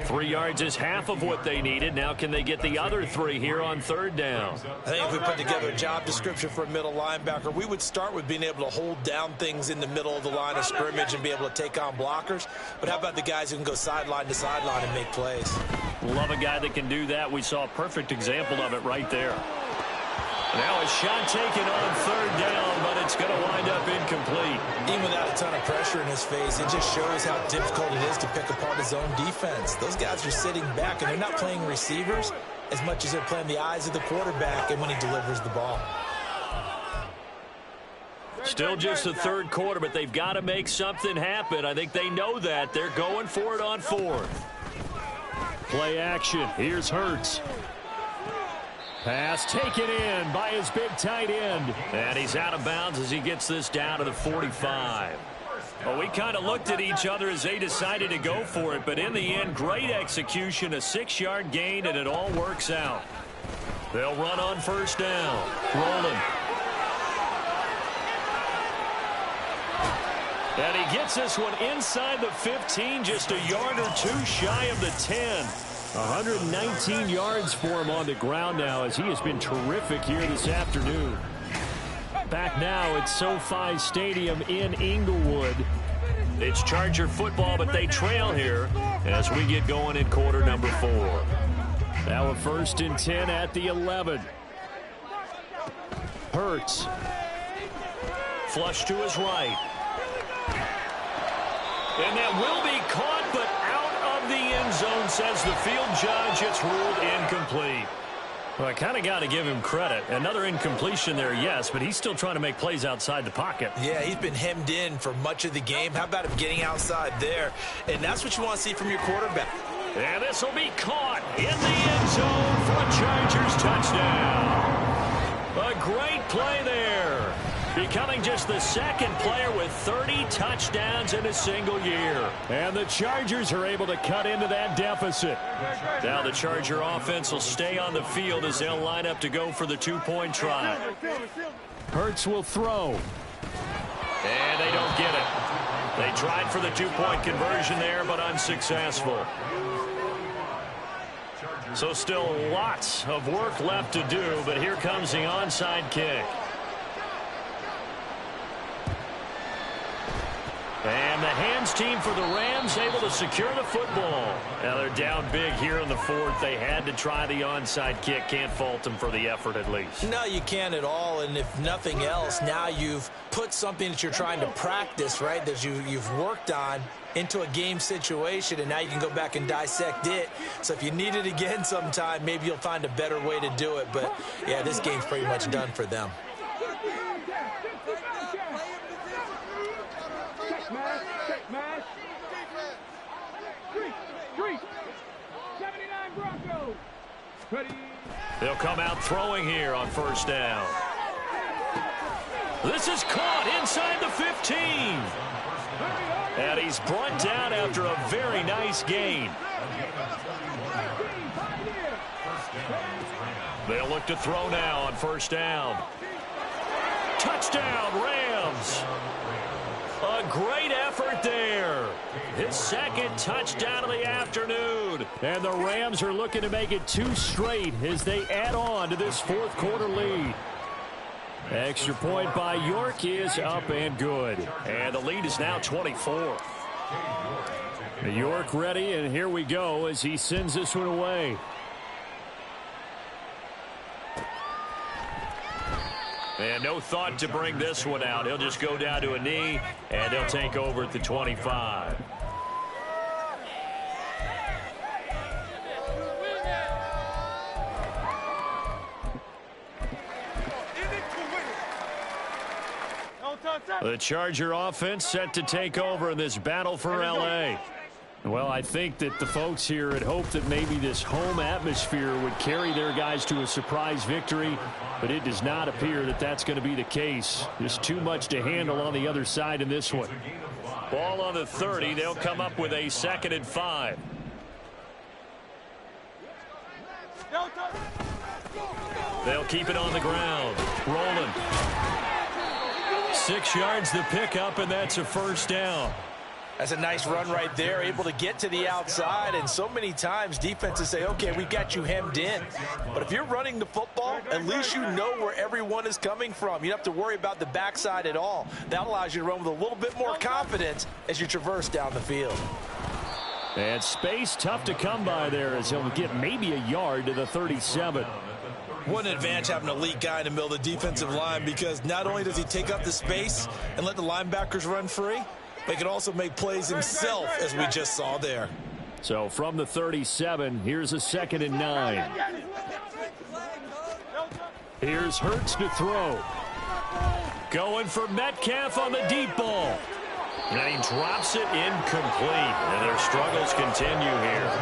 3 yards is half of what they needed. Now can they get the other 3 here on 3rd down? I think if we put together a job description for a middle linebacker, we would start with being able to hold down things in the middle of the line of scrimmage and be able to take on blockers. But how about the guys who can go sideline to sideline and make plays? Love a guy that can do that. We saw a perfect example of it right there. Now a shot taken on 3rd down, but it's going to wind up incomplete. Even without a ton of pressure in his face, it just shows how difficult it is to pick apart his own defense. Those guys are sitting back, and they're not playing receivers as much as they're playing the eyes of the quarterback and when he delivers the ball. Still just the 3rd quarter, but they've got to make something happen. I think they know that. They're going for it on 4th. Play action. Here's Hurts. Pass taken in by his big tight end. And he's out of bounds as he gets this down to the 45. Well, we kind of looked at each other as they decided to go for it, but in the end, great execution, a 6-yard gain, and it all works out. They'll run on 1st down. Rolling. And he gets this one inside the 15, just a yard or 2 shy of the 10. 119 yards for him on the ground now as he has been terrific here this afternoon. Back now at SoFi Stadium in Inglewood. It's Charger football, but they trail here as we get going in quarter number 4. Now a 1st and 10 at the 11. Hurts. Flush to his right. And that will be caught, but out of the end zone, says the field judge. It's ruled incomplete. Well, I kind of got to give him credit. Another incompletion there, yes, but he's still trying to make plays outside the pocket. Yeah, he's been hemmed in for much of the game. How about him getting outside there? And that's what you want to see from your quarterback. And this will be caught in the end zone for a Chargers touchdown. A great play there. Becoming just the 2nd player with 30 touchdowns in a single year. And the Chargers are able to cut into that deficit. Now the Charger offense will stay on the field as they'll line up to go for the 2-point try. Hurts will throw. And they don't get it. They tried for the 2-point conversion there, but unsuccessful. So still lots of work left to do, but here comes the onside kick. And the hands team for the Rams able to secure the football. Now they're down big here in the 4th. They had to try the onside kick. Can't fault them for the effort at least. No, you can't at all. And if nothing else, now you've put something that you're trying to practice, right, that you've worked on into a game situation, and now you can go back and dissect it. So if you need it again sometime, maybe you'll find a better way to do it. But, yeah, this game's pretty much done for them. They'll come out throwing here on 1st down. This is caught inside the 15. And he's brought down after a very nice gain. They'll look to throw now on 1st down. Touchdown, Rams. A great effort there. His 2nd touchdown of the afternoon. And the Rams are looking to make it 2 straight as they add on to this 4th quarter lead. Extra point by York is up and good. And the lead is now 24. York ready, and here we go as he sends this one away. And no thought to bring this one out. He'll just go down to a knee, and he'll take over at the 25. The Charger offense set to take over in this battle for L.A. Well, I think that the folks here had hoped that maybe this home atmosphere would carry their guys to a surprise victory, but it does not appear that that's going to be the case. There's too much to handle on the other side in this one. Ball on the 30. They'll come up with a 2nd and 5. They'll keep it on the ground. Rolling. 6 yards the pickup, and that's a first down. That's a nice run right there, able to get to the outside, and so many times defenses say, okay, we got you hemmed in. But if you're running the football, at least you know where everyone is coming from. You don't have to worry about the backside at all. That allows you to run with a little bit more confidence as you traverse down the field. And space tough to come by there as he'll get maybe a yard to the 37. What an advantage having an elite guy in the middle of the defensive line, because not only does he take up the space and let the linebackers run free, but he can also make plays himself, as we just saw there. So from the 37, here's a 2nd and 9. Here's Hurts to throw. Going for Metcalf on the deep ball. And he drops it incomplete. And their struggles continue here.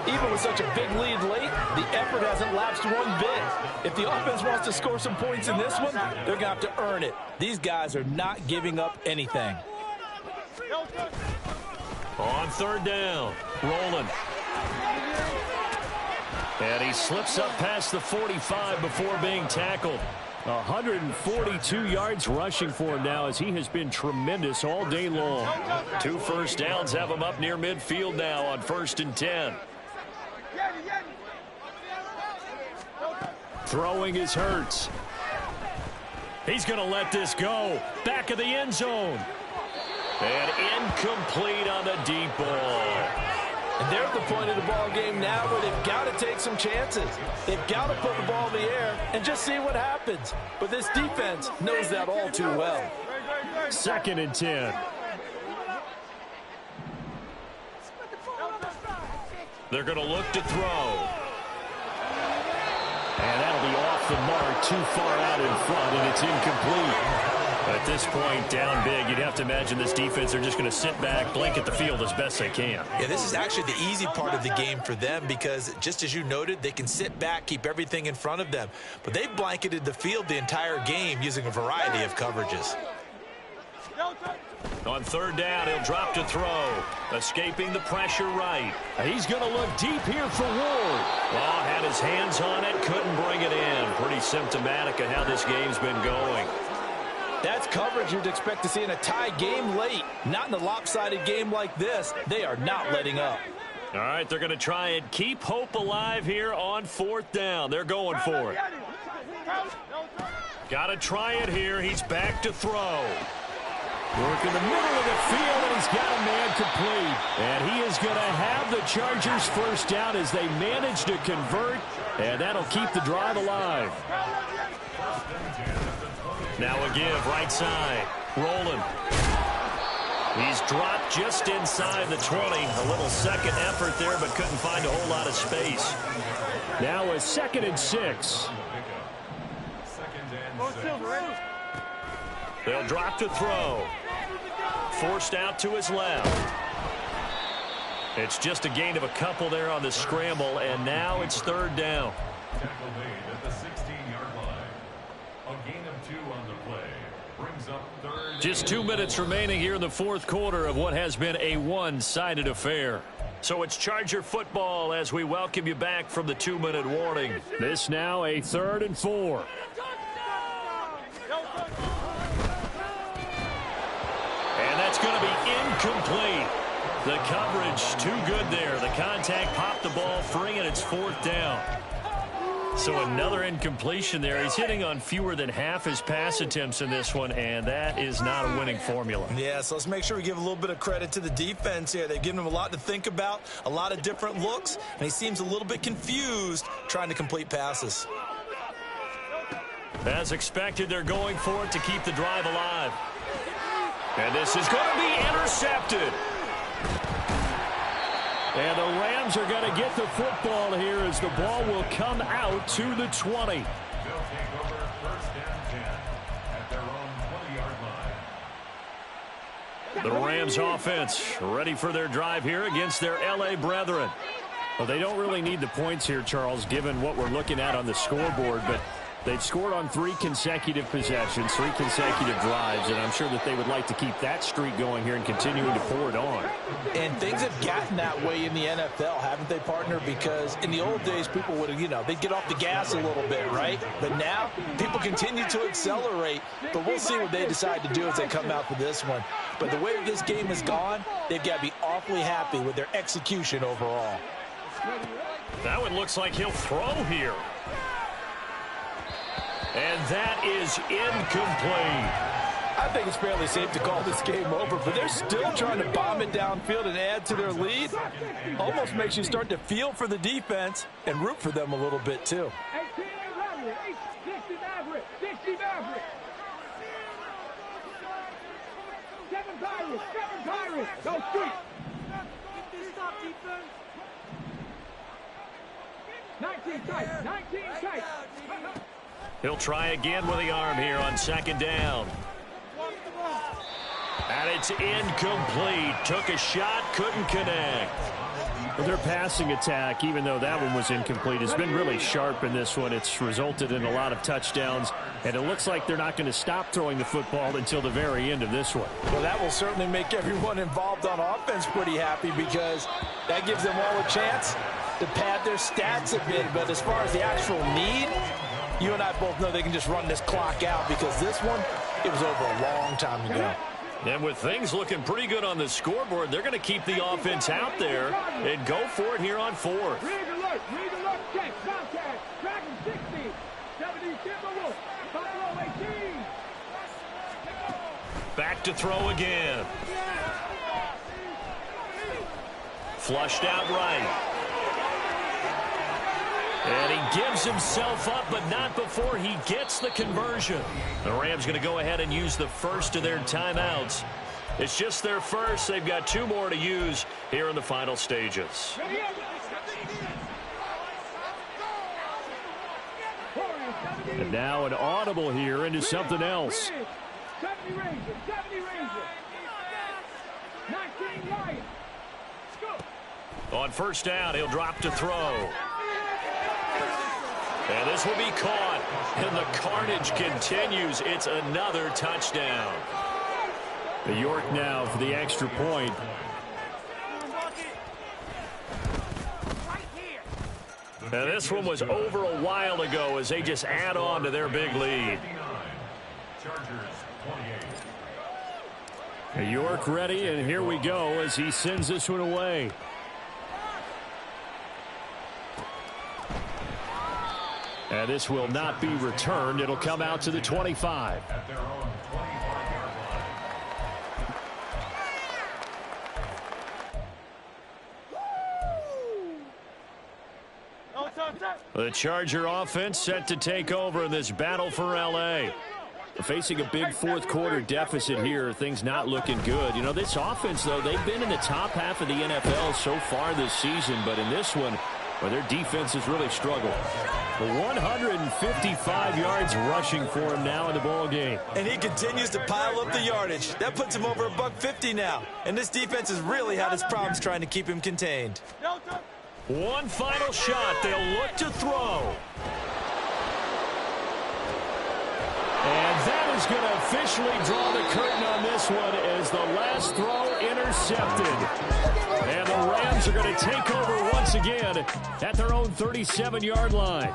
Even with such a big lead late, the effort hasn't lapsed one bit. If the offense wants to score some points in this one, they're going to have to earn it. These guys are not giving up anything. On 3rd down, rolling. And he slips up past the 45 before being tackled. 142 yards rushing for him now, as he has been tremendous all day long. 2 first downs have him up near midfield now on 1st and 10. Throwing is Hurts. He's going to let this go. Back of the end zone. And incomplete on the deep ball. And they're at the point of the ball game now where they've got to take some chances. They've got to put the ball in the air and just see what happens. But this defense knows that all too well. 2nd and 10. They're going to look to throw. And that'll be off the mark, too far out in front, and it's incomplete. At this point, down big, you'd have to imagine this defense are just going to sit back, blanket the field as best they can. Yeah, this is actually the easy part of the game for them, because just as you noted, they can sit back, keep everything in front of them. But they've blanketed the field the entire game using a variety of coverages. On 3rd down, he'll drop to throw. Escaping the pressure right. He's going to look deep here for Ward. Well, had his hands on it, couldn't bring it in. Pretty symptomatic of how this game's been going. That's coverage you'd expect to see in a tie game late. Not in a lopsided game like this. They are not letting up. All right, they're going to try and keep hope alive here on 4th down. They're going for it. Got to try it here. He's back to throw. Work in the middle of the field, and he's got a man complete. And he is going to have the Chargers first down as they manage to convert, and that'll keep the drive alive. Now a give, right side, rolling. He's dropped just inside the 20. A little second effort there, but couldn't find a whole lot of space. Now a 2nd and 6. They'll drop to throw. Forced out to his left. It's just a gain of a couple there on the scramble, and now it's 3rd down. Tackle made at the 16-yard line. A gain of 2 on the play brings up 3rd. Just 2 minutes remaining here in the 4th quarter of what has been a one-sided affair. So it's Charger football as we welcome you back from the 2-minute warning. This now a 3rd and 4. And that's going to be incomplete. The coverage too good there. The contact popped the ball free, and it's 4th down. So another incompletion there. He's hitting on fewer than half his pass attempts in this one, and that is not a winning formula. Yeah, so let's make sure we give a little bit of credit to the defense here. They've given him a lot to think about, a lot of different looks, and he seems a little bit confused trying to complete passes. As expected, they're going for it to keep the drive alive. And this is going to be intercepted. And the Rams are going to get the football here as the ball will come out to the 20. They'll take over first and 10 at their own 20-yard line. The Rams offense ready for their drive here against their L.A. brethren. Well, they don't really need the points here, Charles, given what we're looking at on the scoreboard, but they've scored on 3 consecutive possessions, 3 consecutive drives, and I'm sure that they would like to keep that streak going here and continuing to pour it on. And things have gotten that way in the NFL, haven't they, partner? Because in the old days, people would have, they'd get off the gas a little bit, right? But now, people continue to accelerate, but we'll see what they decide to do as they come out for this one. But the way this game has gone, they've got to be awfully happy with their execution overall. That one looks like he'll throw here. And that is incomplete. I think it's fairly safe to call this game over, but they're still trying to bomb it downfield and add to their lead. Almost makes you start to feel for the defense and root for them a little bit, too. He'll try again with the arm here on second down. And it's incomplete. Took a shot, couldn't connect. Well, their passing attack, even though that one was incomplete, has been really sharp in this one. It's resulted in a lot of touchdowns, and it looks like they're not going to stop throwing the football until the very end of this one. Well, that will certainly make everyone involved on offense pretty happy because that gives them all a chance to pad their stats a bit. But as far as the actual need, you and I both know they can just run this clock out because this one, it was over a long time ago. And with things looking pretty good on the scoreboard, they're going to keep the offense out there and go for it here on 4th. Back to throw again. Flushed out right. And he gives himself up, but not before he gets the conversion. The Rams going to go ahead and use the first of their timeouts. It's just their first. They've got 2 more to use here in the final stages. And now an audible here into something else. On first down, he'll drop to throw. And this will be caught. And the carnage continues. It's another touchdown. York now for the extra point. And this one was over a while ago as they just add on to their big lead. York ready, and here we go as he sends this one away. And this will not be returned. It'll come out to the 25. At their own 25-yard line. The Charger offense set to take over in this battle for L.A. Facing a big fourth quarter deficit here, things not looking good. This offense, though, they've been in the top half of the NFL so far this season, but in this one, well, their defense has really struggled. 155 yards rushing for him now in the ball game. And he continues to pile up the yardage. That puts him over $150 now. And this defense has really had its problems trying to keep him contained. One final shot. They'll look to throw. And that is going to officially draw the curtain on this one as the last throw intercepted. And the Rams are going to take over once again at their own 37-yard line.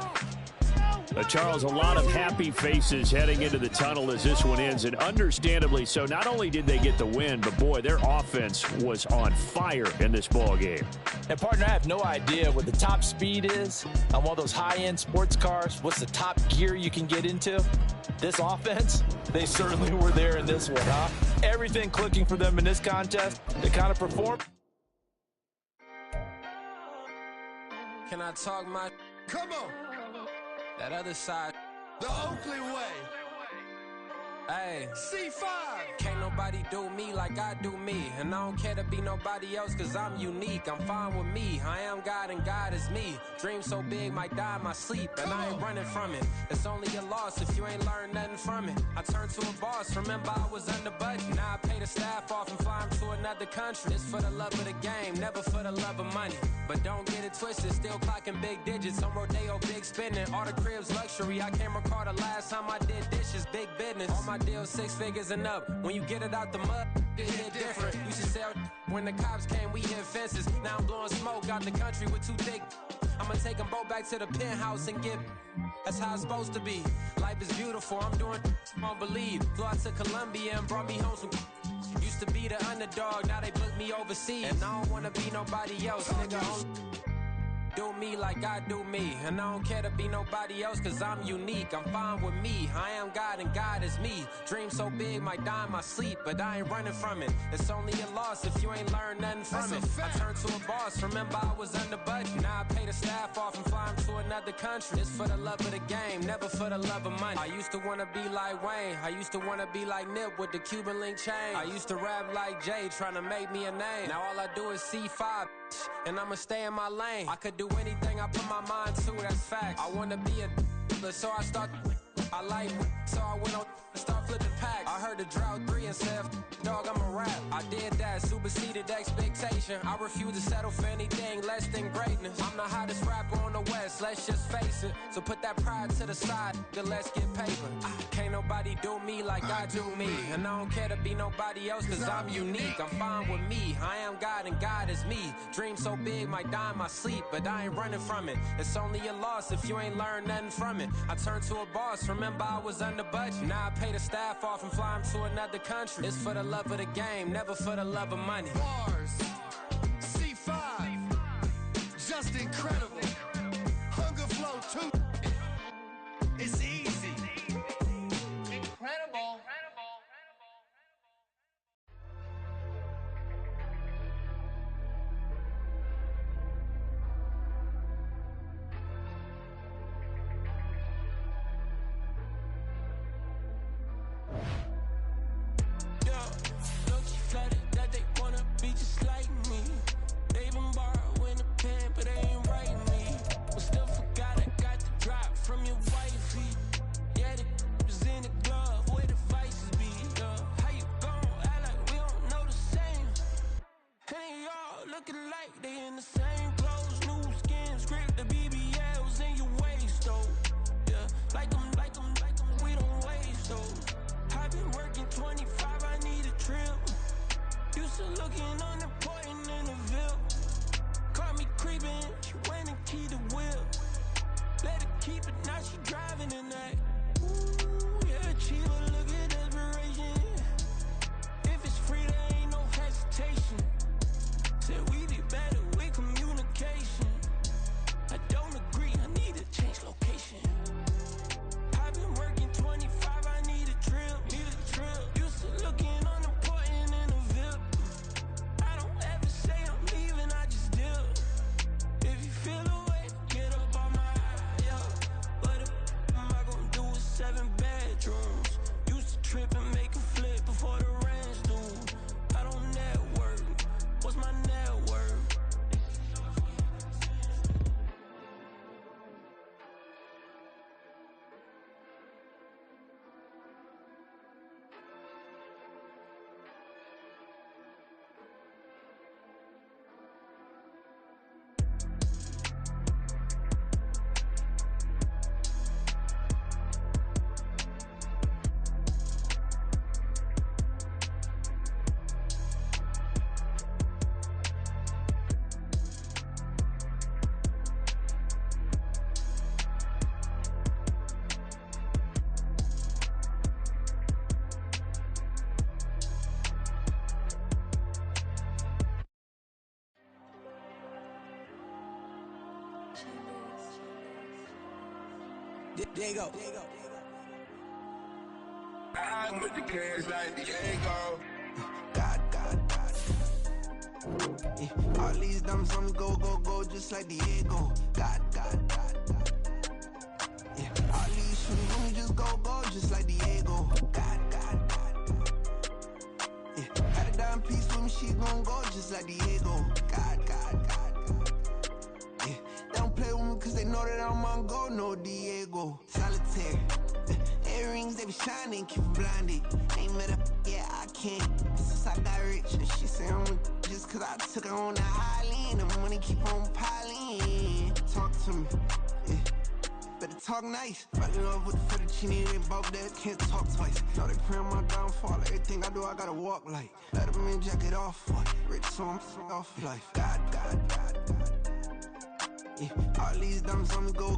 Charles, a lot of happy faces heading into the tunnel as this one ends, and understandably so. Not only did they get the win, but boy, their offense was on fire in this ball game. And partner, I have no idea what the top speed is on one of those high-end sports cars. What's the top gear you can get into? This offense, they certainly were there in this one, huh? Everything clicking for them in this contest. They kind of performed. Can I talk my... Come on. That other side. The Oakley way. Hey. C5. Can't nobody do me like I do me. And I don't care to be nobody else cause I'm unique. I'm fine with me. I am God and God is me. Dream so big might die in my sleep. And I ain't running from it. It's only a loss if you ain't learned nothing from it. I turned to a boss. Remember I was under budget. Now I pay the staff off and fly them to another country. It's for the love of the game, never for the love of money. But don't get it twisted, still clocking big digits. On Rodeo, big spending. All the cribs luxury. I can't recall the last time I did dishes. Big business. All my deals 6 figures and up. When you get it out the mud, it hit different. Used to sell when the cops came, we hit fences. Now I'm blowing smoke out the country with 2 thick. I'ma take them both back to the penthouse and get. That's how it's supposed to be. Life is beautiful, I'm doing won't believe. Flew out to Colombia and brought me home some. Used to be the underdog, now they book me overseas. And I don't wanna be nobody else, nigga. Do me like I do me. And I don't care to be nobody else cause I'm unique. I'm fine with me. I am God and God is me. Dream so big might die in my sleep, but I ain't running from it. It's only a loss if you ain't learned nothing from it. I turned to a boss. Remember I was under budget. Now I pay the staff off and fly them to another country. It's for the love of the game, never for the love of money. I used to wanna be like Wayne. I used to wanna be like Nip with the Cuban link chain. I used to rap like Jay, trying to make me a name. Now all I do is C5, and I'ma stay in my lane. I could do anything I put my mind to, that's fact. I wanna be a so I start. I like so I went on and start flipping packs. I heard the drought 3 and said, dog, I'm a rap. I did that, superseded expectation. I refuse to settle for anything less than greatness. I'm the hottest rapper on the West, let's just face it. So put that pride to the side, then let's get paper. Can't nobody do me like I do me. And I don't care to be nobody else cause I'm unique. I'm fine with me. I am God and God is me. Dream so big might die in my sleep, but I ain't running from it. It's only a loss if you ain't learned nothing from it. I turned to a boss. Remember I was under budget. Now I pay the staff off and fly them to another country. It's for the love of the game, never for the love of money. Bars. C5. Just incredible. Hunger Flow 2. It's easy. Incredible. Diego. I'm with the cash like Diego. God. Yeah. All these diamonds on me go, just like Diego. God. Yeah. All these shooters on me just go, just like Diego. God. Yeah. Got a dime piece with me, she gon' go just like Diego. God. Yeah. They don't play with me cause they know that I'm on go, no Diego. Solitaire. Earrings, they be shining, keep them blinded. Ain't met up, yeah, I can't. Since I got rich, and she say I'm just cause I took her on the island. The money keep on piling. Talk to me, yeah. Better talk nice. Right in love with the fettuccine, they both dead, can't talk twice. Know they pray on my downfall, everything I do, I gotta walk like. Let them in, jacket off, what? Rich, so I'm off life. God. Yeah. All these diamonds on me go,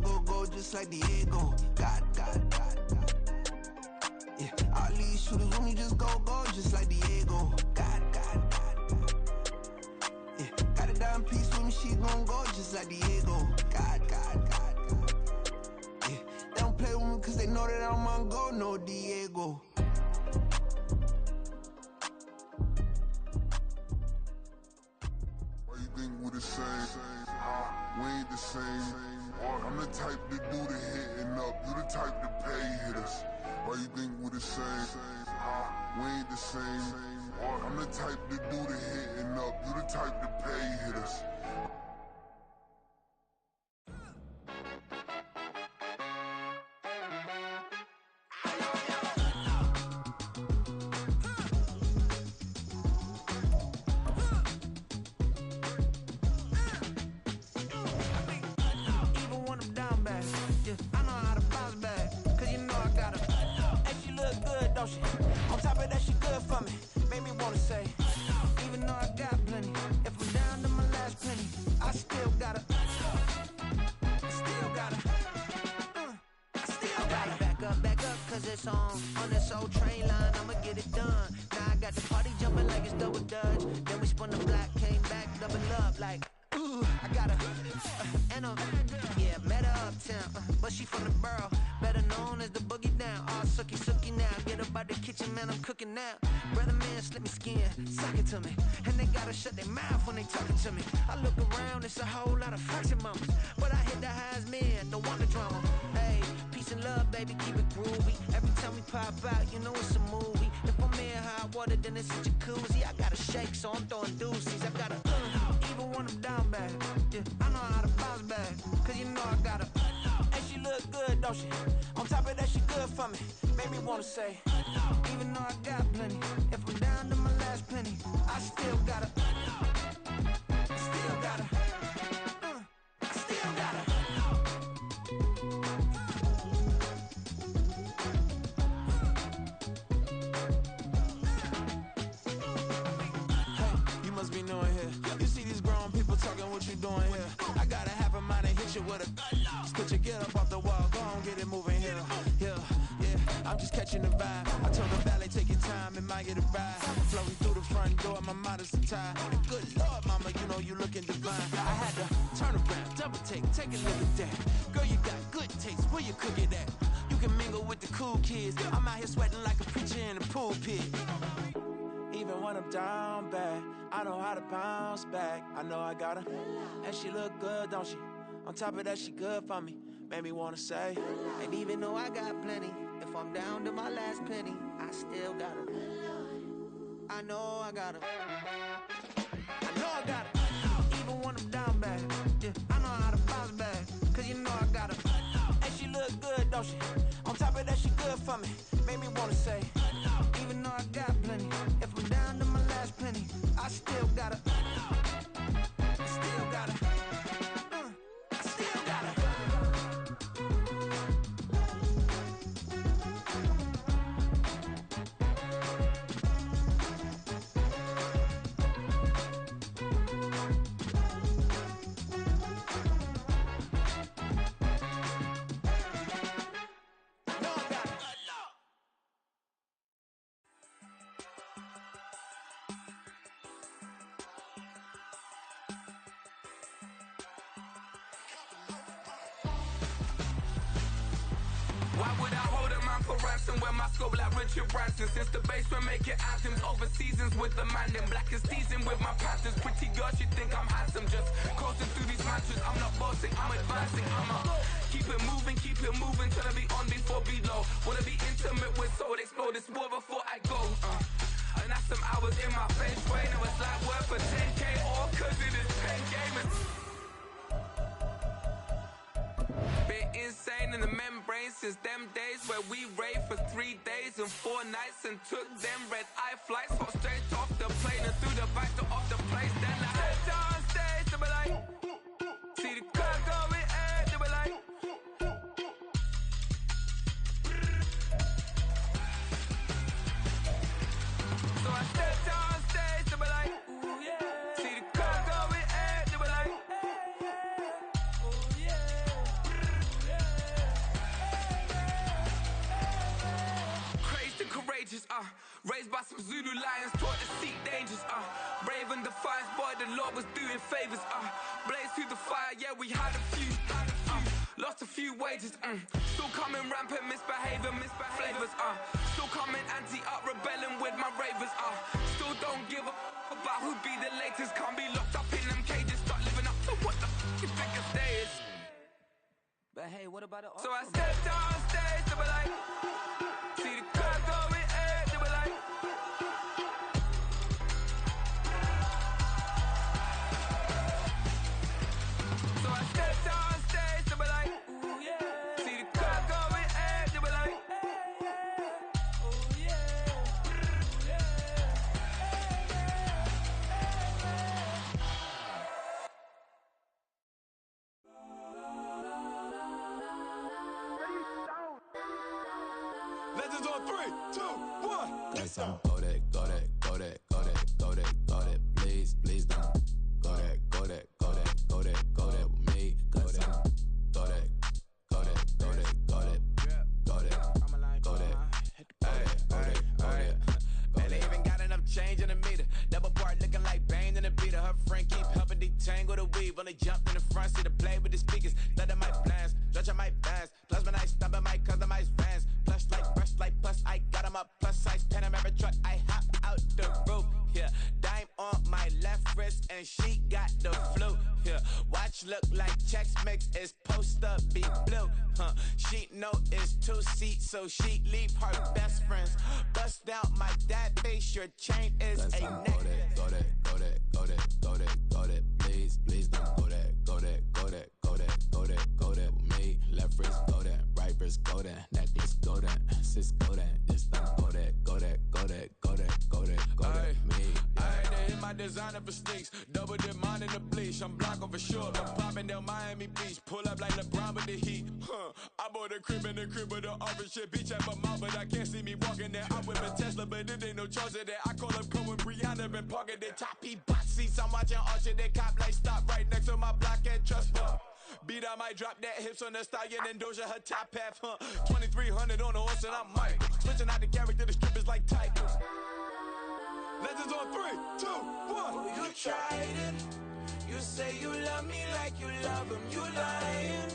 just like Diego. God. Yeah, all these shooters with me just go, just like Diego. God. Yeah, got a dime piece with me, she gon' go just like Diego. God. Yeah, they don't play with me cause they know that I'm on go, no Diego. Why you think we the same? We ain't the same. I'm the type to do the hitting up, you the type to pay hitters. Why you think we the same? We ain't the same. I'm the type to do the hitting up, you the type to pay hitters. Even when I'm down bad, yeah, I know how to bounce back. Cause you know I got her. And she look good, don't she? On top of that, she good for me. Made me wanna say, even though I got plenty, if I'm down to my last penny, I still got her. Back up, cause it's on this old train line, I'ma get it done. Now I got the party jumping like it's double dutch. Then we spun the block, came back, double up like, ooh, I got her. And yeah, met her uptown, but she from the borough, better known as the boogie down. All sookie now, get up out the kitchen, man, I'm cooking now. Brother man, slip me skin, suck it to me. And they gotta shut their mouth when they talking to me. I look around, it's a whole lot of fraction mamas, but I hit the highs, man, don't want the drama. Hey, peace and love, baby, keep it groovy. Every time we pop out, you know it's a movie. If I'm in hot water, then it's a jacuzzi. I gotta shake, so I'm throwing deuces. I gotta, even when I'm down bad, yeah, I know how to bounce back. Cause you know I got her. And she look good, don't she? On top of that, she good for me. Made me wanna say, even though I got plenty, if I'm down to my last penny, I still got her. Still got her. Still got her. You must be knowing here. You see these grown people talking, what you doing here? I got a half a mind to hit you with a just put your get up off the wall, go on, get it moving here. Yeah, I'm just catching the vibe. I told the valet, take your time, it might get a ride. Floating through the front door, my modest attire. And good Lord, mama, you know you looking divine. I had to turn around, double take a look at that. Girl, you got good taste, where you cook it at? You can mingle with the cool kids. I'm out here sweating like a preacher in a pulpit. Even when I'm down bad, I know how to bounce back. I know I got her, and she look good, don't she? On top of that, she good for me. Made me wanna say, and even though I got plenty, if I'm down to my last penny, I still got her. I know I got her. I know I got her. Even when I'm down bad, yeah, I know how to bounce back. Cause you know I got her. And she look good, don't she? On top of that, she good for me. Made me wanna say, even though I got plenty, if I'm down to my last penny, I still got her. Still got her. Still got her. Branson, where my scope like Richard Branson. Since the basement making anthems, over seasons with the man, them black is seasoned with my patterns. Pretty girl, she think I'm handsome, just coasting through these matches. I'm not bossing, I'm advancing, keep it moving till I be on before below. Wanna be intimate with soul, explode this war before I go. And that's some hours in my face way. Now it's like work for 10K, all cause it is pen gaming. Been insane in the membrane since them days where we raved for 3 days and 4 nights and took them red eye flights. Hot straight off the plane and through the back door of the place. Then I head down stage to be like, see the crowd going air to be like. So I step down stage to be like, ooh yeah. See the crowd going air to be like, ooh yeah. Crazed and courageous, raised by some Zulu lions, taught to seek dangers, brave and defiant, boy, the Lord was doing favors, blaze through the fire, yeah, we had a few, lost a few wages, still coming rampant, misbehaving, flavors, still coming anti-up, rebelling with my ravers, still don't give a about who be the latest, can't be locked up in them cages, start living up to what the you think a day is. But hey, what about it? So I stepped on stage to be like, see the crowd going air to be like. So I stepped on stage to be like, ooh yeah. See the crowd going air to be like, ooh yeah. Legends on 3, 2, 1. Got some Kodak, Kodak, Kodak, Kodak, Kodak, Kodak. Please, please don't. Kodak, Kodak, Kodak, Kodak, Kodak with me. Got some Kodak, Kodak, Kodak, Kodak, Kodak, Kodak, Kodak, Kodak. Man, they even got enough change in the meter. Double part looking like Bane in the beater. Her friend keep helping detangle the weave. Only jumped in the front seat to play with the speakers. Let them might blast, judge I might dance. Plus when I stop at my customized fans. Plush like brush like plus I got them up plus size Panamera truck. I hop out the roof. Yeah, dime on my left wrist and she got the flu. Yeah, watch look like Chex Mix is post up be blue. She know it's 2 seats so she leave her best friends. Bust down my dad face. Your chain is a necklace. Kodak, Kodak, Kodak, Kodak, Kodak. Please, please don't. Kodak, Kodak, Kodak, Kodak, Kodak, Kodak with me. Left wrist Kodak, right wrist Kodak, necklace Kodak, sis Kodak. This time Kodak, Kodak, Kodak, Kodak, Kodak, Kodak me. I had to hit my designer for sneaks. Double dip mine in the bleach. I'm block over short. I'm popping down Miami Beach. Pull up like LeBron with the heat. I bought a crib in the crib with the orange shit. Beach at my mouth, but I can't see me walking there. I'm with a Tesla, but it ain't no charge of that. I call up Cohen, Brianna, been parking the choppy bot seats. I'm watching Archer, they cop like stop right next to my block and trust bar. Beat, I might drop that hips on the stallion and Doja her top half, 2300 on the horse and I'm Mike. Switching out the character, the strippers like tigers. Legends on 3, 2, 1. You tried it. You say you love me like you love him. You lying.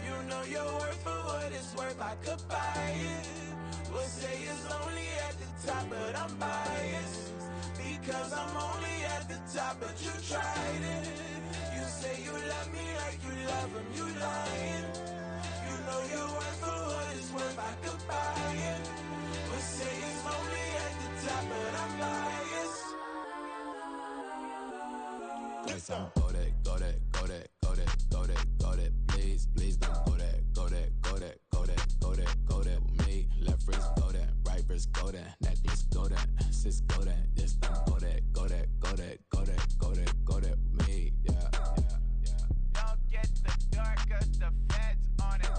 You know your worth for what it's worth. I could buy it. We'll say it's only at the top, but I'm biased. Because I'm only at the top, but you tried it. You say you love me like you love him. You lying. You know your worth for what it's worth. I could buy it. We'll say it's only at the top, but I'm biased. Got some Kodak, Kodak, Kodak, Kodak, Kodak, Kodak. Please, please don't. Kodak, Kodak, Kodak, Kodak, Kodak, Kodak with me. Left wrist Kodak, right wrist Kodak, necklace Kodak, sis Kodak. This time Kodak, Kodak, Kodak, Kodak, Kodak, Kodak with me. Yeah, yeah, yeah. Don't get the dark cause the feds on it.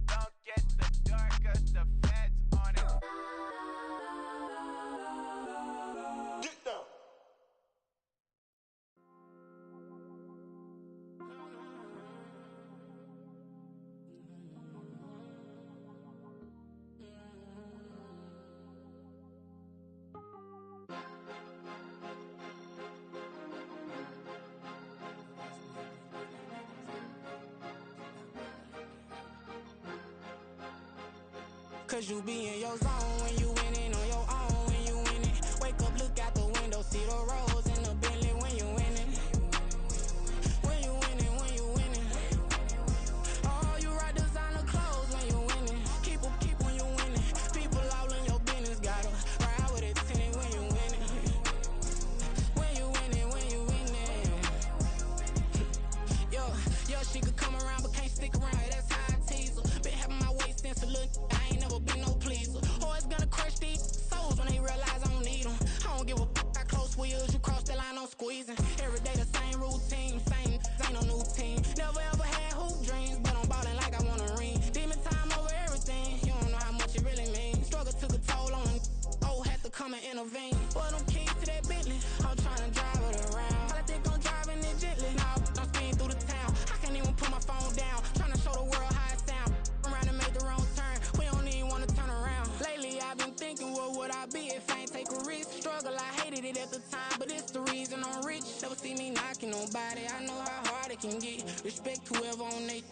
Don't get the dark cause the feds on it. Get down. Cause you be in your zone when you winning on your own when you winning. Wake up, look out the window, see the rose in the Bentley when you winning. When you winning, when you winning. Oh, you rock designer clothes when you winning. Keep when you winning. People all in your business, gotta ride with it tinted when you winning. When you winning, when you winning. Yo, she could come around but can't stick around. That's how I tease her. Been having my waist since a little. I ain't never been no pleaser. Always gonna crush these souls when they realize I don't need them. I don't give a how close we is. You cross the line, I'm squeezing. Every day the same routine, same ain't no new team. Never ever had hoop dreams, but I'm ballin' like I want a ring. Demon time over everything. You don't know how much it really means. Struggle took a toll on them. Oh, had to come and intervene. Boy, them keys to that Bentley. I'm tryna drive it around. I think I'm driving it gently. Now I'm speeding through the town. I can't even put my phone down. Tryna show the world how it sound. Around and make the wrong turn. We don't even wanna turn around. Lately I've been thinking, what would I be if I ain't take a risk? Struggle, I hated it at the time, but it's the reason I'm rich. Never see me knocking nobody. I know how hard it can get. Respect whoever on they.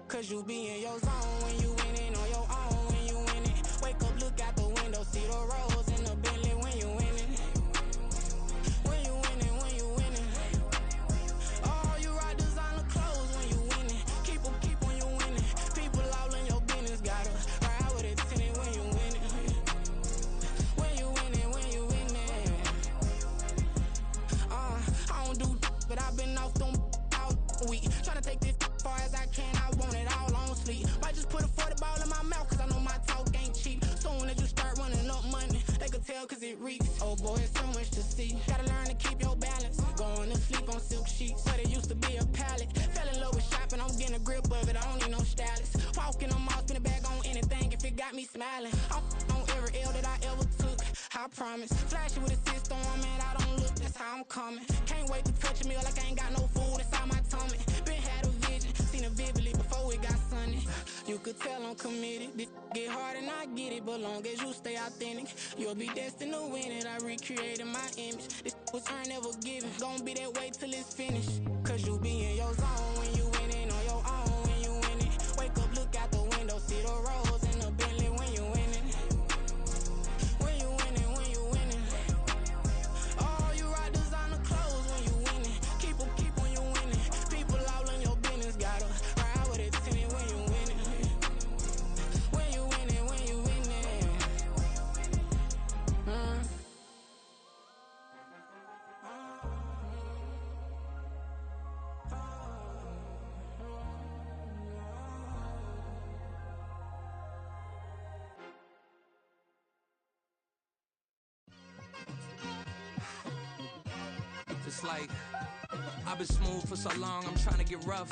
Cause you be in your zone when you winning on your own when you winning. Wake up, look out the window, see the rose in the Bentley when you winning. When you winning, when you winning. Oh, you rock designer clothes when you winning. Keep when you winning. People all in your business, gotta ride with it tinted when you winning. When you winning, when you winning. I don't do but I've been off them all week. Tryna take this far as I can, I want it all on sleep. Might just put a 40 ball in my mouth, cause I know my talk ain't cheap. Soon as you start running up money, they could tell cause it reeks. Oh boy, it's so much to see. Gotta learn to keep your balance. Going to sleep on silk sheets, but it used to be a pallet. Fell in love with shopping, I'm getting a grip of it, I don't need no stylist. Walking on mall, spin a bag on anything if it got me smiling. I'm on every L that I ever took, I promise. Flashing with a system on, man, I don't look, that's how I'm coming. Can't wait to touch a meal like I ain't got no food inside my tummy. Been had a vision, seen it vividly before it got sunny. You could tell I'm committed. This get hard and I get it, but long as you stay authentic, you'll be destined to win it. I recreated my image. This was earned, never given. Gonna be that way till it's finished. Cause you be in your zone when you winning on your own when you winning. Wake up, look out the window, see the rose in the Bentley when you winning. When you winning, when you winning. Oh, you rock designer clothes when you winning. Keep when you winning. People all in your business, gotta ride with it tinted when you winning. When you winning, when you winning. It's like I've been smooth for so long, I'm trying to get rough.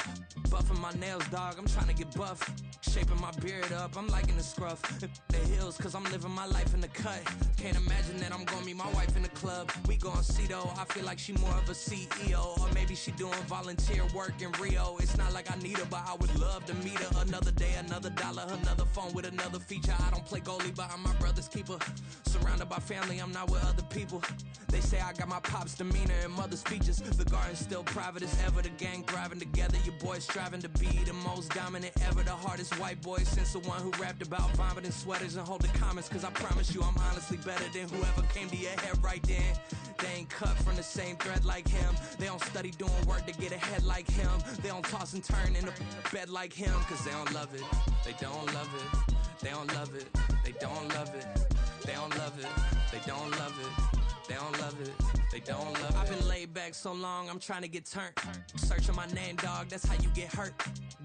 Buffing my nails, dog, I'm trying to get buff. Shaping my beard up, I'm liking the scruff. The hills, cause I'm living my life in the cut. Can't imagine that I'm gonna meet my wife in the club. We gon' see though, I feel like she more of a CEO. Or maybe she doing volunteer work in Rio. It's not like I need her, but I would love to meet her. Another day, another dollar, another phone with another feature. I don't play goalie, but I'm my brother's keeper. Surrounded by family, I'm not with other people. They say I got my pop's demeanor and mother's features. The garden's still private as ever. The gang thriving together. Your boys striving to be the most dominant ever. The hardest white boy since the one who rapped about vomiting sweaters and holding comments. Cause I promise you I'm honestly better than whoever came to your head right then. They ain't cut from the same thread like him. They don't study doing work to get ahead like him. They don't toss and turn in the bed like him. Cause they don't love it. They don't love it. They don't love it. They don't love it. They don't love it. They don't love it. They don't love it, they don't love it. I've been laid back so long, I'm trying to get turned. Searching my name, dog, that's how you get hurt.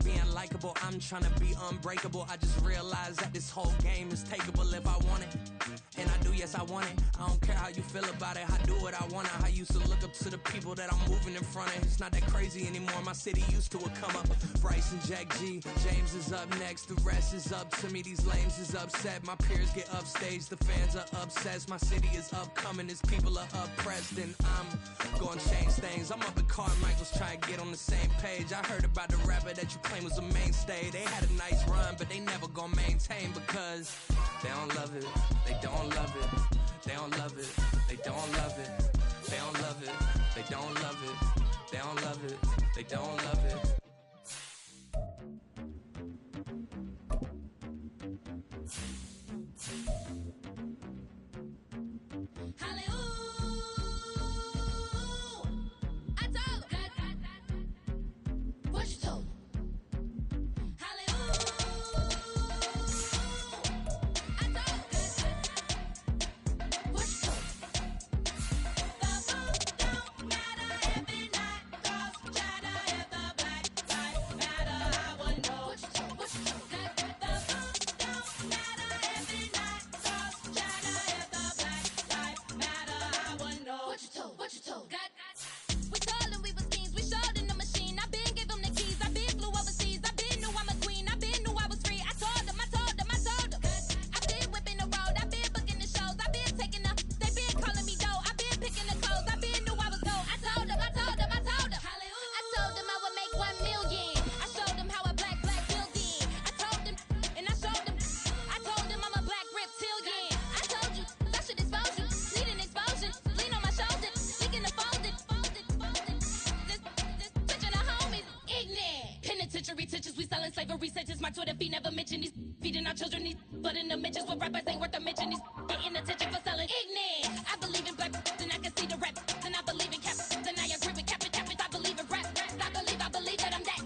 Being likable, I'm trying to be unbreakable. I just realized that this whole game is takeable if I want it. And I do, yes, I want it. I don't care how you feel about it, I do what I want. I used to look up to the people that I'm moving in front of. It's not that crazy anymore, my city used to it come up. Bryce and Jack G, James is up next. The rest is up to me, these lames is upset. My peers get upstage, the fans are obsessed. My city is upcoming, it's people are oppressed, and I'm gonna change things. I'm up at Carmichael's trying to get on the same page. I heard about the rapper that you claim was a mainstay. They had a nice run, but they never gonna maintain because they don't love it. They don't love it. They don't love it. They don't love it. They don't love it. They don't love it. They don't love it. They don't love it. century teachers. We selling slavery sentences. My Twitter feed never mention these. Feeding our children these. But in the mentions with rappers ain't worth a mention. These getting attention for selling ignorant. I believe in black and I can see the rap. And I believe in cap. And I agree with cap. I believe in rap. I believe that I'm that.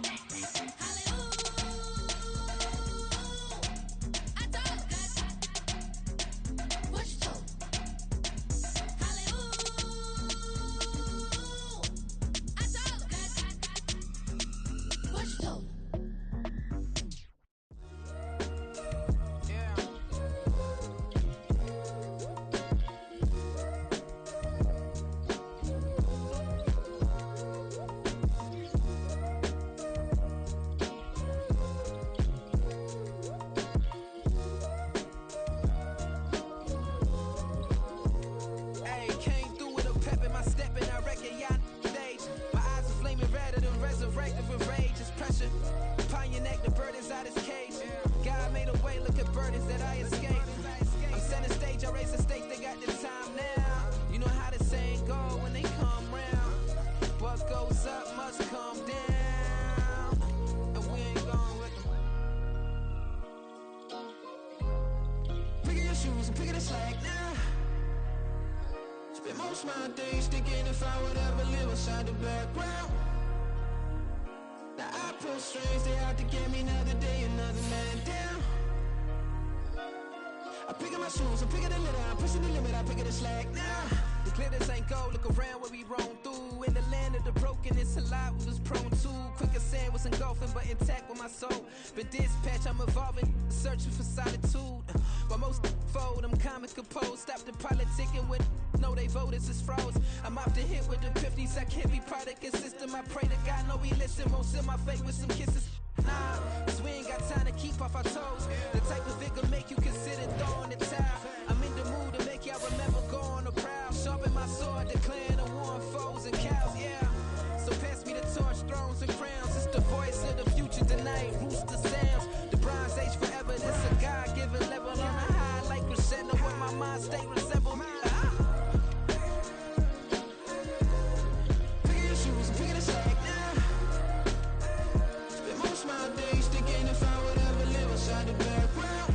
Most my days thinking if I would ever live inside the background. Now I pull strings, they out to get me another day, another man down. I pick up my shoes, I'm picking the litter, I'm pushing the limit, I pick up the slack now. The glitters ain't gold, look around where we roam through. In the land of the broken, it's a lot we was prone to. Quicker sand was engulfing, but intact with my soul. Been dispatched, I'm evolving, searching for solitude. While most fold, I'm comic composed. Stop the politicking with no, they voters is froze. I'm off the hit with the 50s, I can't be product and system. I pray to God, no, he listen, won't seal my fate with some kisses. Nah, cause we ain't got time to keep off our toes. The type of vigor make you consider throwing the towel. I'm in the mood to make y'all remember going to proud. Sharpen my sword, declaring the war on foes and cows, yeah. So pass me the torch, thrones and crowns. It's the voice of the future tonight, rooster sounds. The Bronze Age forever, this a God-given level. On a high like crescendo when my mind state resemble. Pick your shoes and pick the slack now. Spend most my days thinking if I would ever live inside the background.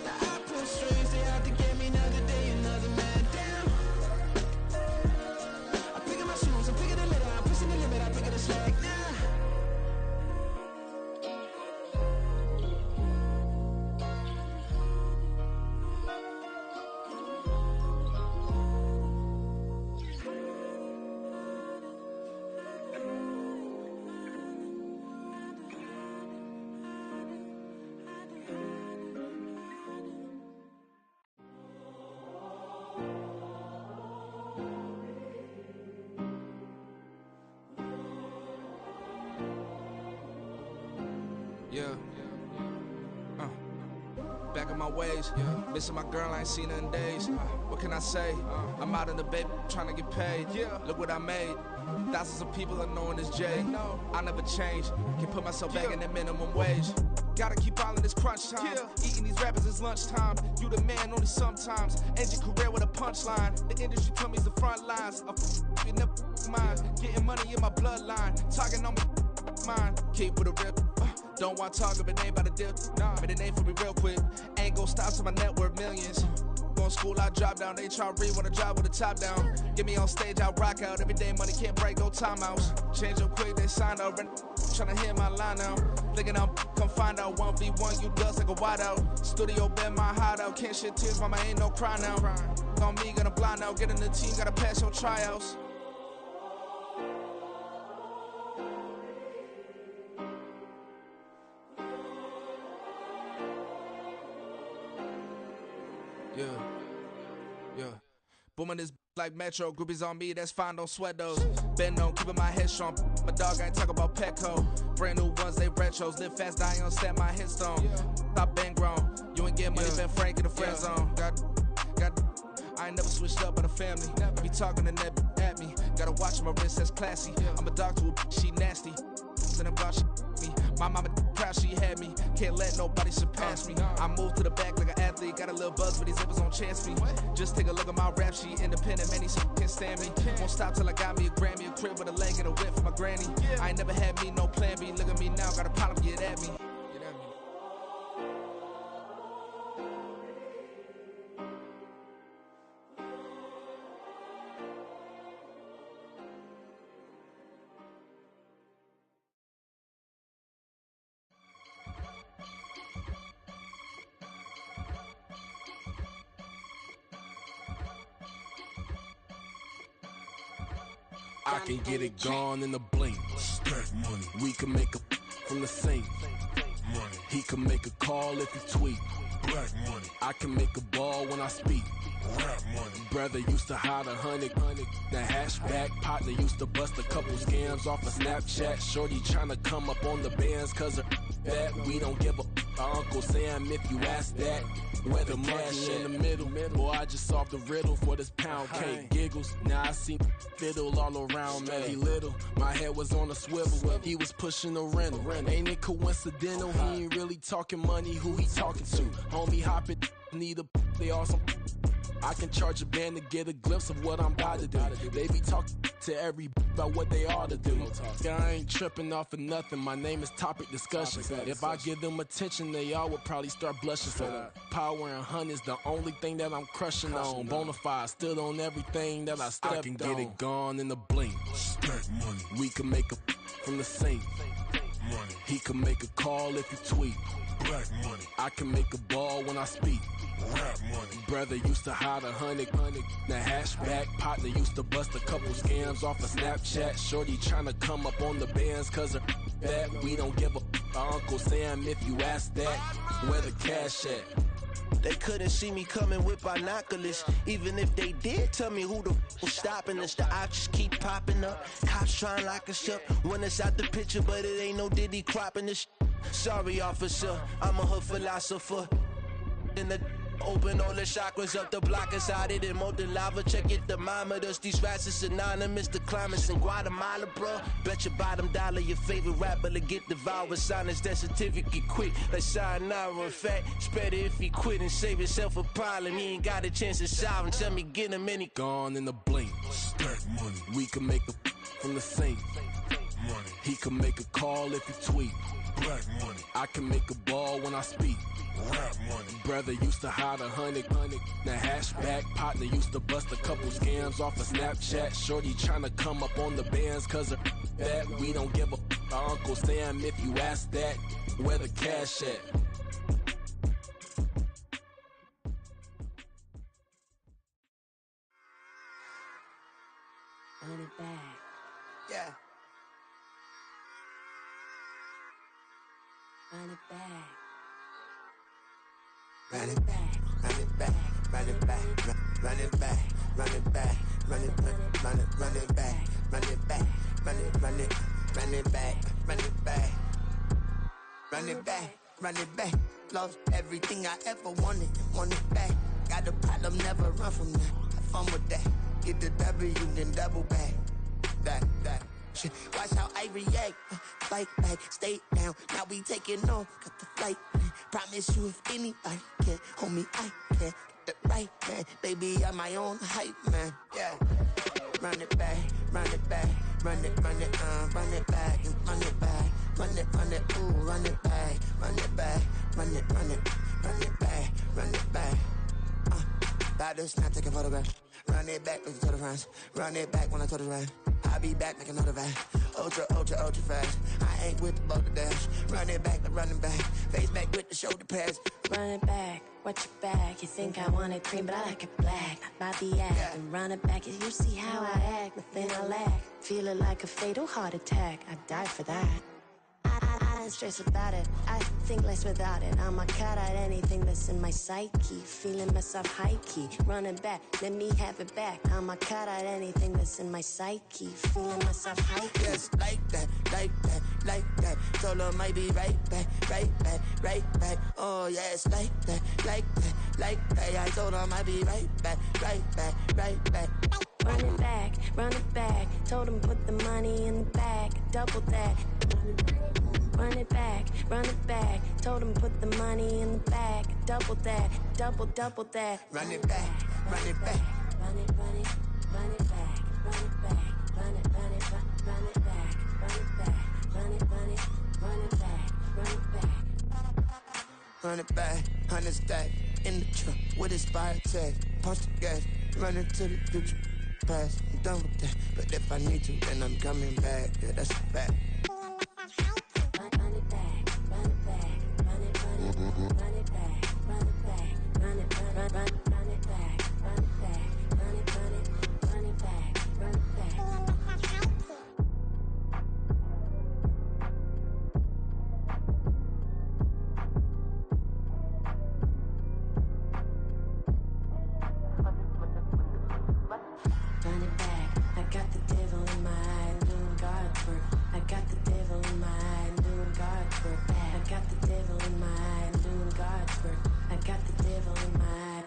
Now I pull strings, they out to get me another day, another man down. I pick up my shoes, I'm picking the litter, I'm pushing the limit, I pick up the slack now. Back in my ways, missing my girl, I ain't seen her in days. What can I say? I'm out in the baby, trying to get paid. Look what I made. Thousands of people are knowing this Jay. I never change. Can put myself back in the minimum wage. Gotta keep all in this crunch time. Eating these rappers is lunchtime. You the man only sometimes. End your career with a punchline. The industry told me it's the front lines. You never mind. Getting money in my bloodline. Talking on my mind. Keep with a rip. Don't want to talk if it ain't about a dip. Made a name for me real quick. Ain't gon' stop till my net worth millions. Going school, I drop down. They try to read when I drive with the top down. Get me on stage, I rock out. Every day money can't break, no timeouts. Change up quick, they sign up. Tryna hear my line now. Thinking I'm come find out 1v1, you dust like a wideout. Studio been my hideout. Can't shed tears, mama ain't no cry now. On me, gonna blind out. Get in the team, gotta pass your tryouts. Yeah. Booming this like Metro, groupies on me, that's fine, don't sweat those. Been on, keeping my head strong. My dog ain't talk about Petco. Brand new ones, they retros. Live fast, dying on set, my headstone. Stop been grown. You ain't get money, been Frank in the friend zone. I ain't never switched up on the family. Be talking to that at me. Gotta watch my wrist, that's classy. I'm a dog to a she nasty. Then I'm God, she me. My mama proud she had me. Can't let nobody surpass me. I move to the back like an athlete. Got a little little bugs, but these zippers don't chance me. Just take a look at my rap sheet. Independent, many can't stand me. Won't stop till I got me a Grammy, a crib with a leg and a whip for my granny. I ain't never had me no plan B. Look at me now, got a problem, get at me. I can get it gone in a blink. Stack money. We can make a from the sink. Money. He can make a call if he tweet. Black money. I can make a ball when I speak. Rap money. Brother used to hide 100. The hashback partner used to bust a couple scams off of Snapchat. Shorty tryna come up on the bands cause of that. We don't give a Uncle Sam if you ask that. Where the cash in the middle. Boy, I just solved the riddle for this pound cake. Giggles, now I see fiddle all around me. He little, my head was on a swivel. He was pushing the rental. Ain't it coincidental? He ain't really talking money, who he talking to? Homie hopping, need a they awesome. I can charge a band to get a glimpse of what I'm about to do. They be talking to every about what they ought to do. I ain't tripping off of nothing. My name is Topic Discussion. If I give them attention, they all would probably start blushing. So power and hunt is the only thing that I'm crushing on. Bonafide stood on everything that I stepped on. I can get it gone in a blink. Stack money. We can make a from the sink. Money. He can make a call if he tweet. Black money. I can make a ball when I speak. Rap money. Brother used to hide 100. The hashback partner used to bust a couple scams off of Snapchat. Shorty tryna come up on the bands cause of that. We don't give a Uncle Sam if you ask that. Where the cash at? They couldn't see me coming with binoculars. Even if they did, tell me who the f was stopping us. The options keep popping up. Cops trying to lock us up when it's out the picture, but it ain't no Diddy cropping this. Sorry, officer, I'm a hood philosopher. In the open all the chakras up, the block is out it and molten lava. Check it, thermometers. These rats is synonymous. The climates in Guatemala, bro. Bet your bottom dollar your favorite rapper to get devoured. Sign his death certificate quick. Like sayonara. In fact, it's better if he quit and save himself a problem. He ain't got a chance to solve and tell me get him any. Gone in a blink. Stack money. We can make a from the sink. Money. He can make a call if he tweet. Black money. I can make a ball when I speak. Rap money. Brother used to hide 100. The hashback partner used to bust a couple scams off of Snapchat. Shorty tryna come up on the bands cause of that. We don't give a Uncle Sam if you ask that. Where the cash at? Run it back. Yeah. Run it back. Run it back, run it back, run it back, run it back, run it back, run it back, run it back, run it back, run it back, run it back, run it back, run it back. Lost everything I ever wanted it back. Got a problem, never run from that. Have fun with that. Get the W, then double back. That. Shit. Watch how I react. Fight back, stay down. Now we taking off, got the flight. Promise you if anybody can hold me, I can. Get the right man, baby, I'm my own hype man. Yeah. Run it back, run it back, run it back, and run it back, ooh, run it back, run it back, run it back, run it back. About to snap, take a photograph. Run it back, look to the friends. Run it back when I told it right. I'll be back, make another van. Ultra fast. I ain't with the boat to dash. Run it back, running back. Face back with the shoulder pads. Run it back, watch your back. You think I want it cream, but I like it black. Not by the act. Yeah. And run it back, you see how I act. Nothing I lack. Feeling like a fatal heart attack. I'd die for that. I don't stress about it. I think less without it. I'ma cut out anything that's in my psyche. Feeling myself high key. Running back, let me have it back. I'ma cut out anything that's in my psyche. Feeling myself high key. Yes, like that. Told her might be right back. Oh yes, like that. I told her might be right back. Run it back. Told him put the money in the bag. Double that. Run it back. Told him put the money in the bag. double that, double that. Run it back, run it back. Run it back, run it back, run it back, run it back, run it back, run it back, run it back. Run it back, 100 stack in the truck with expired tag. Punch the gas, run into the future. Past, I'm done with that. But if I need to, then I'm coming back. Yeah, that's a fact. Run it back, run it back, run it back, run it back, run it back, run it back, run it back, run it back, run it back, run it back, run it back. Run it back, I got the devil in my eye, doing God's work. I got the devil in my eye, doing God's work. I got the devil in my eye, doing God's work. I got the devil in my eye.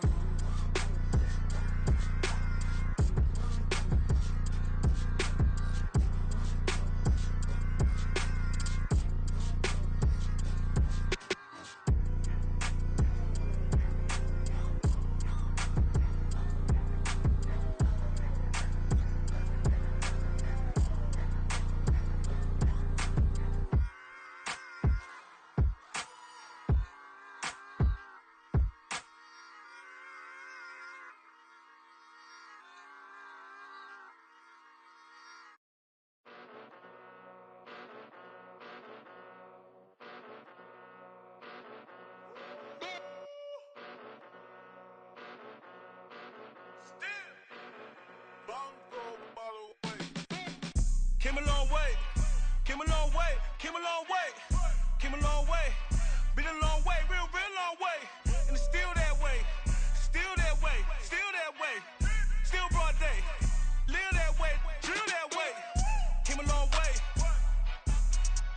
Came a long way, came a long way, came a long way, came a long way, been a long way, real long way, and it's still that way, still that way, still that way, still broad day, live that way, drill that way, came a long way,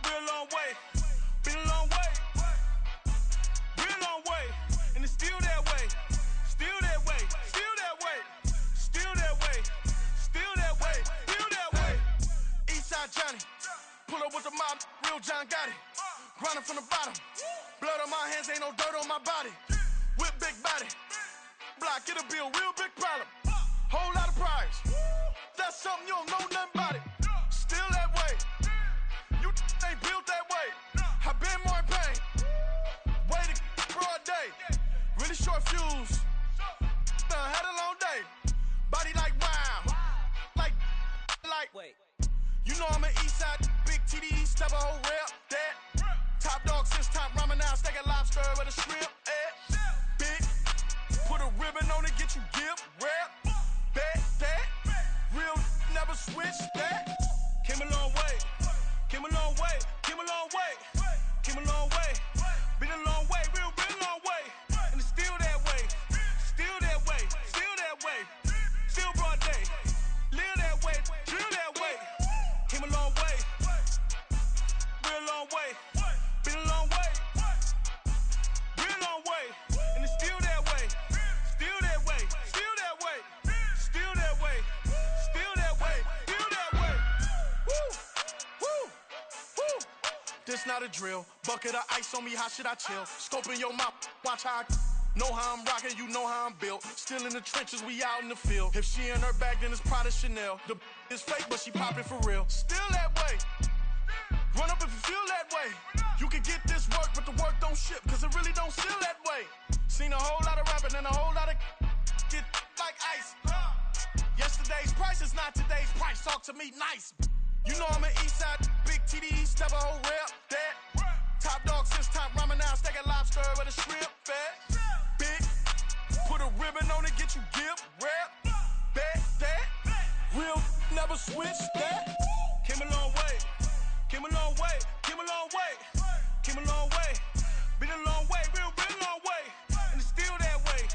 real long way, been a long way, real long way, and it's still that way, still that way, still that way, still that way, still that way, still that way. Eastside Johnny, pull up with the mob, real John Gotti. Grinding from the bottom, blood on my hands, ain't no dirt on my body. With big body, block, it'll be a real big problem. Whole lot of prize, that's something you don't know nothing about it. Still that way, you ain't built that way. I been more in pain, way to broad day. Really short fuse, had a long day. Body like wow, like. Wait. You know I'm an Eastside, big TDE, step a whole rep, that. Top dog since top ramen now, steak a lobster with a shrimp, big, put a ribbon on it, get you give, rep, that, real, never switch, that. Came a long way, came a long way, came a long way, came a long way, been a long way, real long way, and it's still that way, still that way, still that way, still broad day, live that way, drill that way. Came a long way, real long way, been a long way, real long way, and it's still that way, still that way, still that way, still that way, still that way, still that way. Woo, woo, woo. This not a drill, bucket of ice on me, how should I chill? Scoping your mouth, watch how I know how I'm rocking, you know how I'm built. Still in the trenches, we out in the field. If she in her bag, then it's Prada Chanel. The is fake, but she poppin' for real. Still that way. Run up if you feel that way. You can get this work, but the work don't ship, cause it really don't feel that way. Seen a whole lot of rapping and a whole lot of get like ice. Yesterday's price is not today's price. Talk to me nice. You know I'm an Eastside, big TDE, step a whole rep, that. Top dog since top ramen now, steak a lobster with a shrimp, fat. Big, put a ribbon on it, get you give, rep, that, real, never switch, that. Came a long way, came a long way, came a long way, came a long way, been a long way, real long way, and it's still that way,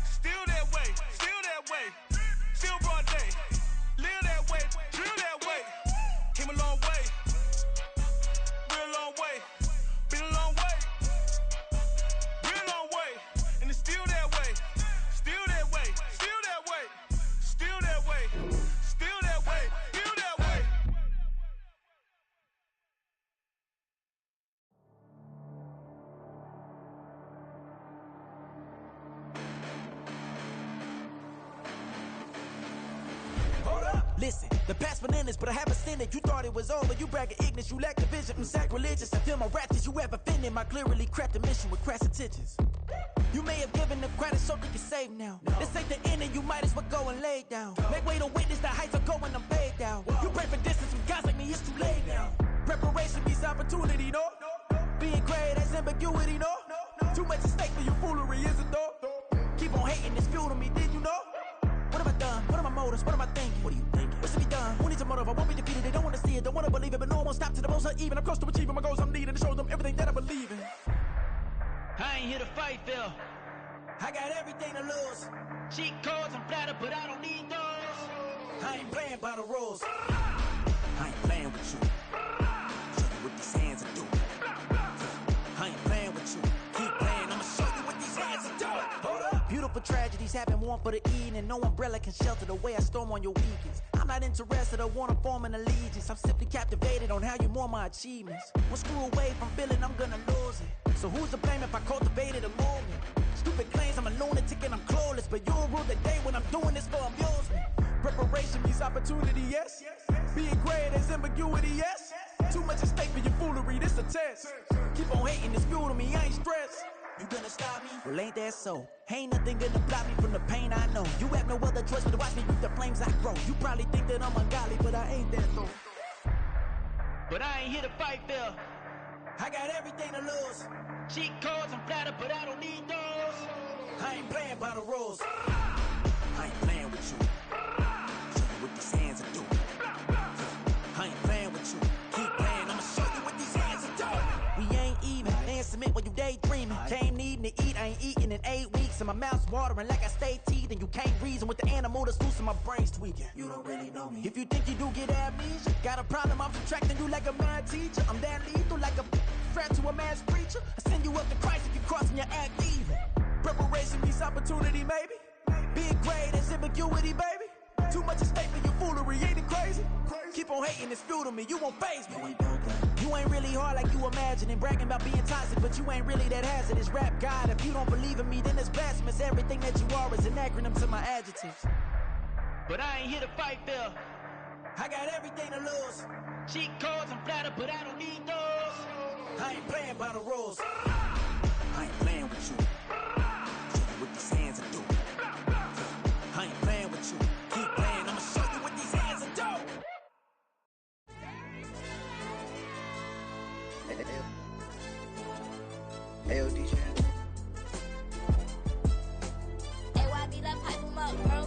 still that way, still that way, still broad day, live that way, drill that way, came a long way, real long way, been a long way, Listen, the past bananas, but I haven't seen it. You thought it was over, you bragging ignorance, you lack the vision. I'm sacrilegious, I feel my raptors, you have offended my clearly crafted mission with crass intentions. You may have given them credit, something you save now. This ain't the end, and you might as well go and lay down. Make way to witness the heights are going, I'm paid down. You pray for distance from guys like me, it's too late now. Preparation means opportunity, no? Being great as ambiguity, no? Too much at stake for your foolery, is it though? Keep on hating, it's fuel to me, did you know? What have I done? What are my motives? What am I thinking? What are you thinking? What's to be done? Who needs a motive? I won't be defeated. They don't want to see it, don't want to believe it, but no one won't stop to the most uneven. I'm close to achieving my goals. I'm needing to show them everything that I believe in. I ain't here to fight, Phil. I got everything to lose. Cheat codes, I'm flattered, but I don't need those. I ain't playing by the rules. I ain't playing with you. Show you what these hands are doing. I ain't playing with you. Keep playing, I'ma show you what these hands are doing. Hold up. Beautiful tragedies happen, one for the evening. No umbrella can shelter the way I storm on your weekends. I'm not interested, I wanna form an allegiance. I'm simply captivated on how you more my achievements. One screw away from feeling I'm gonna lose it. So who's to blame if I cultivated a movement? Stupid claims I'm a lunatic and I'm clueless, but you'll rule the day when I'm doing this for amusement. Preparation means opportunity, yes. Being great is ambiguity, yes. Too much at stake for your foolery, this a test. Keep on hating, it's fuel to me, I ain't stressed. You gonna stop me? Well, ain't that so? Ain't nothing gonna block me from the pain I know. You have no other choice but to watch me with the flames I grow. You probably think that I'm ungodly, but I ain't that though. But I ain't here to fight, Phil. I got everything to lose. Cheat codes, I'm flattered, but I don't need those. I ain't playing by the rules. I ain't playing with you. Show you what these hands are doing. I ain't playing with you. Keep playing, I'ma show you what these hands are doing. We ain't even. They submit when you daydreaming. Came needing to eat, I ain't eating in 8 weeks. And my mouth's watering like I stay teeth. And you can't reason with the animal that's loose and my brain's tweaking. You don't really know me. If you think you do get amnesia, got a problem, I'm subtracting you like a mad teacher. I'm that lethal like a threat to a mass preacher. I send you up to Christ if you crossing your act evil. Preparation means opportunity, maybe. Being great is ambiguity, baby. Too much at stake for your foolery, ain't it crazy? Keep on hating, it's fuel to me, you won't faze me. You ain't really hard like you imagining. Bragging about being toxic, but you ain't really that hazardous. Rap God, if you don't believe in me, then it's blasphemous. Everything that you are is an acronym to my adjectives. But I ain't here to fight, Phil. I got everything to lose. Cheat codes, I'm flattered, but I don't need those. I ain't playing by the rules. I ain't playing with you. Show you what these hands are doing. I ain't playing with you. Keep playing, I'ma show you what these hands are doing. AOD channel. AYB, let's pipe them up, bro.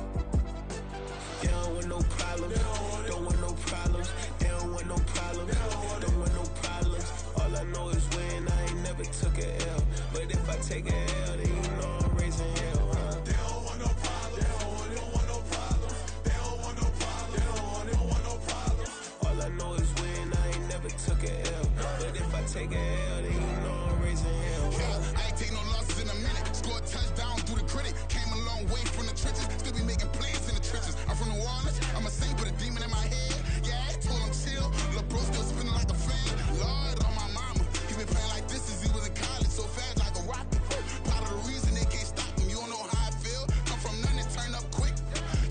They don't want no problems. Don't want no problems. They don't want no problems. Don't want no problems. All I know is win. I ain't never took a L. But if I take a L, then you know I'm raising hell, huh? They don't want no problems. They don't want no problems. They don't want no problems. They don't want no problems. All I know is win. I ain't never took a L. But if I take a L, then you know I'm raising hell. Yeah, I ain't take no losses in a minute. Scored a touchdown through the critic. Came a long way from the trenches. Still be making plays in the trenches. I'm from New Orleans. I'm a saint with a demon in my head. Yeah, I told him chill. Lil' bro still spinning like a fan. Lord on my mama. He been playing like this since he was in college. So fast like a rocket. Part of the reason they can't stop him. You don't know how I feel. Come from nothing, turn up quick.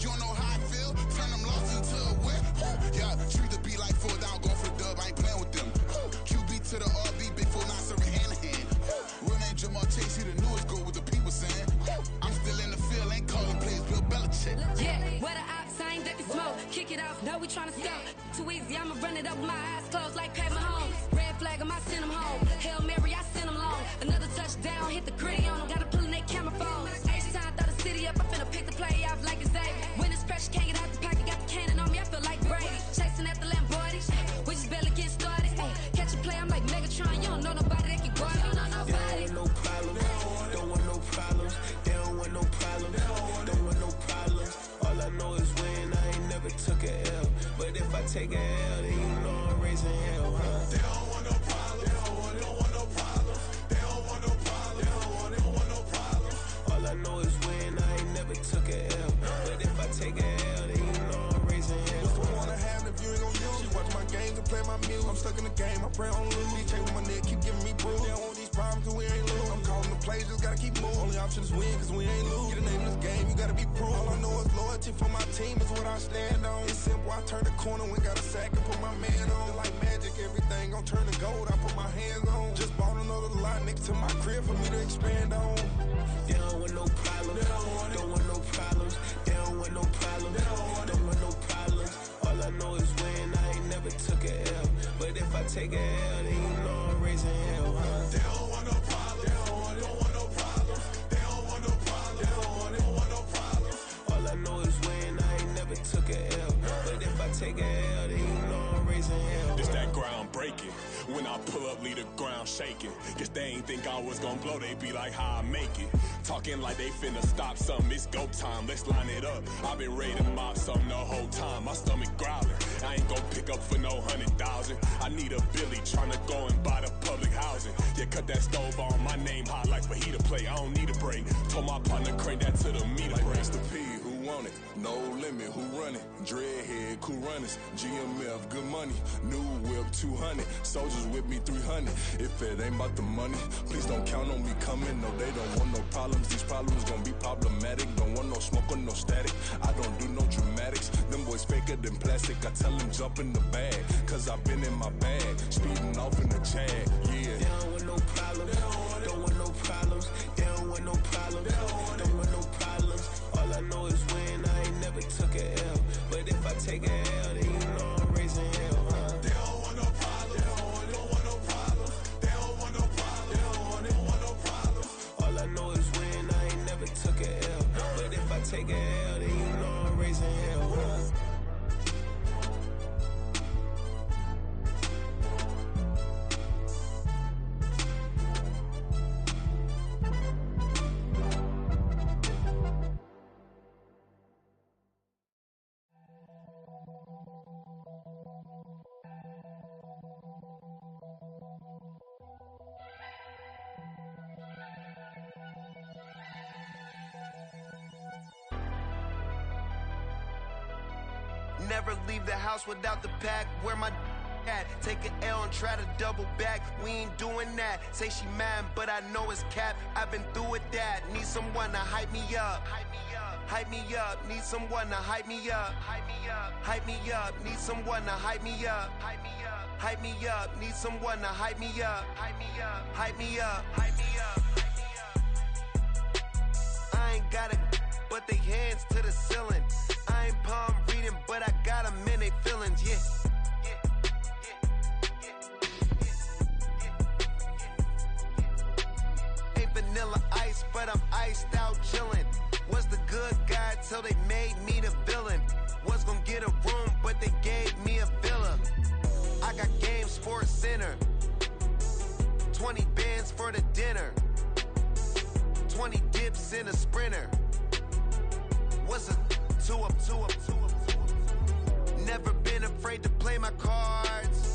You don't know how I feel. Turn them losses into a whip. Yeah, treat the beat like 4 down. Going for the dub. I ain't playing with them. QB to the RB. Big 4 9 serving hand to hand. Real name Jamar Chase. He the newest goal with the people saying. I'm still in the field. Ain't calling plays. Bill Belichick. Yeah, where the ops, I ain't ducking smoke. Kick it off, know we tryna scout. Too easy, I'ma run it up with my eyes closed like Pat Mahomes. Red flag, I send him home. Hail Mary, I send him long. Another touchdown, hit the gritty on him. Gotta pull in they camera phones. H-time, throw the city up, I finna pick the play off like it's Xavier. When it's pressure, can't get out the pocket, got the cannon on me, I feel like Brady. Chasing after Lamborghini, we just barely get started. Ay, catch a play, I'm like Megatron, you don't know nobody that can guard it. You don't know nobody. They don't want no problems. Don't want no problems. They don't want no problems. Don't want no problems. All I know is win. I ain't never took a L. But if I take a L, then you know I'm raising hell, huh? They don't want no problems. They don't want no problems. They don't want no problems. They don't want no problems. All I know is win. I ain't never took a L. But if I take a L, then you know I'm raising hell. What's the point of having if you ain't gon' use? She watch my games and play my music. I'm stuck in the game. I pray on lose. These chains on my neck keep giving me bruise. They don't want these problems 'cause we ain't lose. I'm calling the play race, just gotta keep moving. Only option is win, cause we ain't lose. Get the name of this game, you gotta be proof. All I know is loyalty for my team is what I stand on. It's simple, I turn the corner, we got a sack and put my man on. Like magic, everything gon' turn to gold, I put my hands on. Just bought another lot next to my crib for me to expand on. They don't want no problems, don't want no problems. They don't want no problems, don't want no problems. All I know is win, I ain't never took a L. But if I take a L, then you know I'm raising hell, huh? They don't want no problems, they don't want no problems. They don't want no problems, they don't want no problems. All I know is win, I ain't never took a L. But if I take a L, then you know I'm raising hell. It's that ground breaking. When I pull up, leave the ground shaking. Guess they ain't think I was gonna blow, they be like, how I make it. Talking like they finna stop something, it's go time, let's line it up. I've been ready to mop something the whole time, my stomach growling. I ain't gon' pick up for no 100,000. I need a Billy, tryna go and buy the public housing. Yeah, cut that stove on, my name hot like fajita play, I don't need a break. Told my partner, crank that to the meter like break. Mr. P, who want it? No limit, who run it? Dreadhead, cool runners, GMF, good money. New whip, 200, soldiers with me, 300. If it ain't about the money, please don't count on me coming. No, they don't want no problems. These problems gon' be problematic. Don't want no smoke or no static. I don't do no dramatics. Them boys faker than plastic. I tell them jump in the bag, cause I've been in my bag, speeding off in the Jag. Yeah. They don't want no problems. Don't want no problems. They don't want no problems. Don't want no problems. All I know is win. I ain't never took a L. But if I take a L, then you know I'm raising hell, huh? They don't want no problems. They don't want no problems. They don't want no problems. They don't want no problems. All I know is win. I ain't never took a L. But if I take a L, then you know I'm raising hell, huh? Never leave the house without the pack. Where my at? Take an L and try to double back. We ain't doing that. Say she mad, but I know it's cap. I've been through with that. Need someone to hype me up. Hype me up. Need someone to hype me up. Hype me up. Need someone to hype me up. Hype me up. Need someone to hype me up. Hype me up. Hype me up. Hype me up. I ain't got it, but they hands to the ceiling. I ain't palm reading, but I got them in they feelings, yeah. Ain't vanilla ice, but I'm iced out chillin'. Was the good guy till they made me the villain. Was gonna get a room, but they gave me a villa. I got Game Sports Center. 20 bands for the dinner. 20 dips in a sprinter. What's a two up? Never been afraid to play my cards.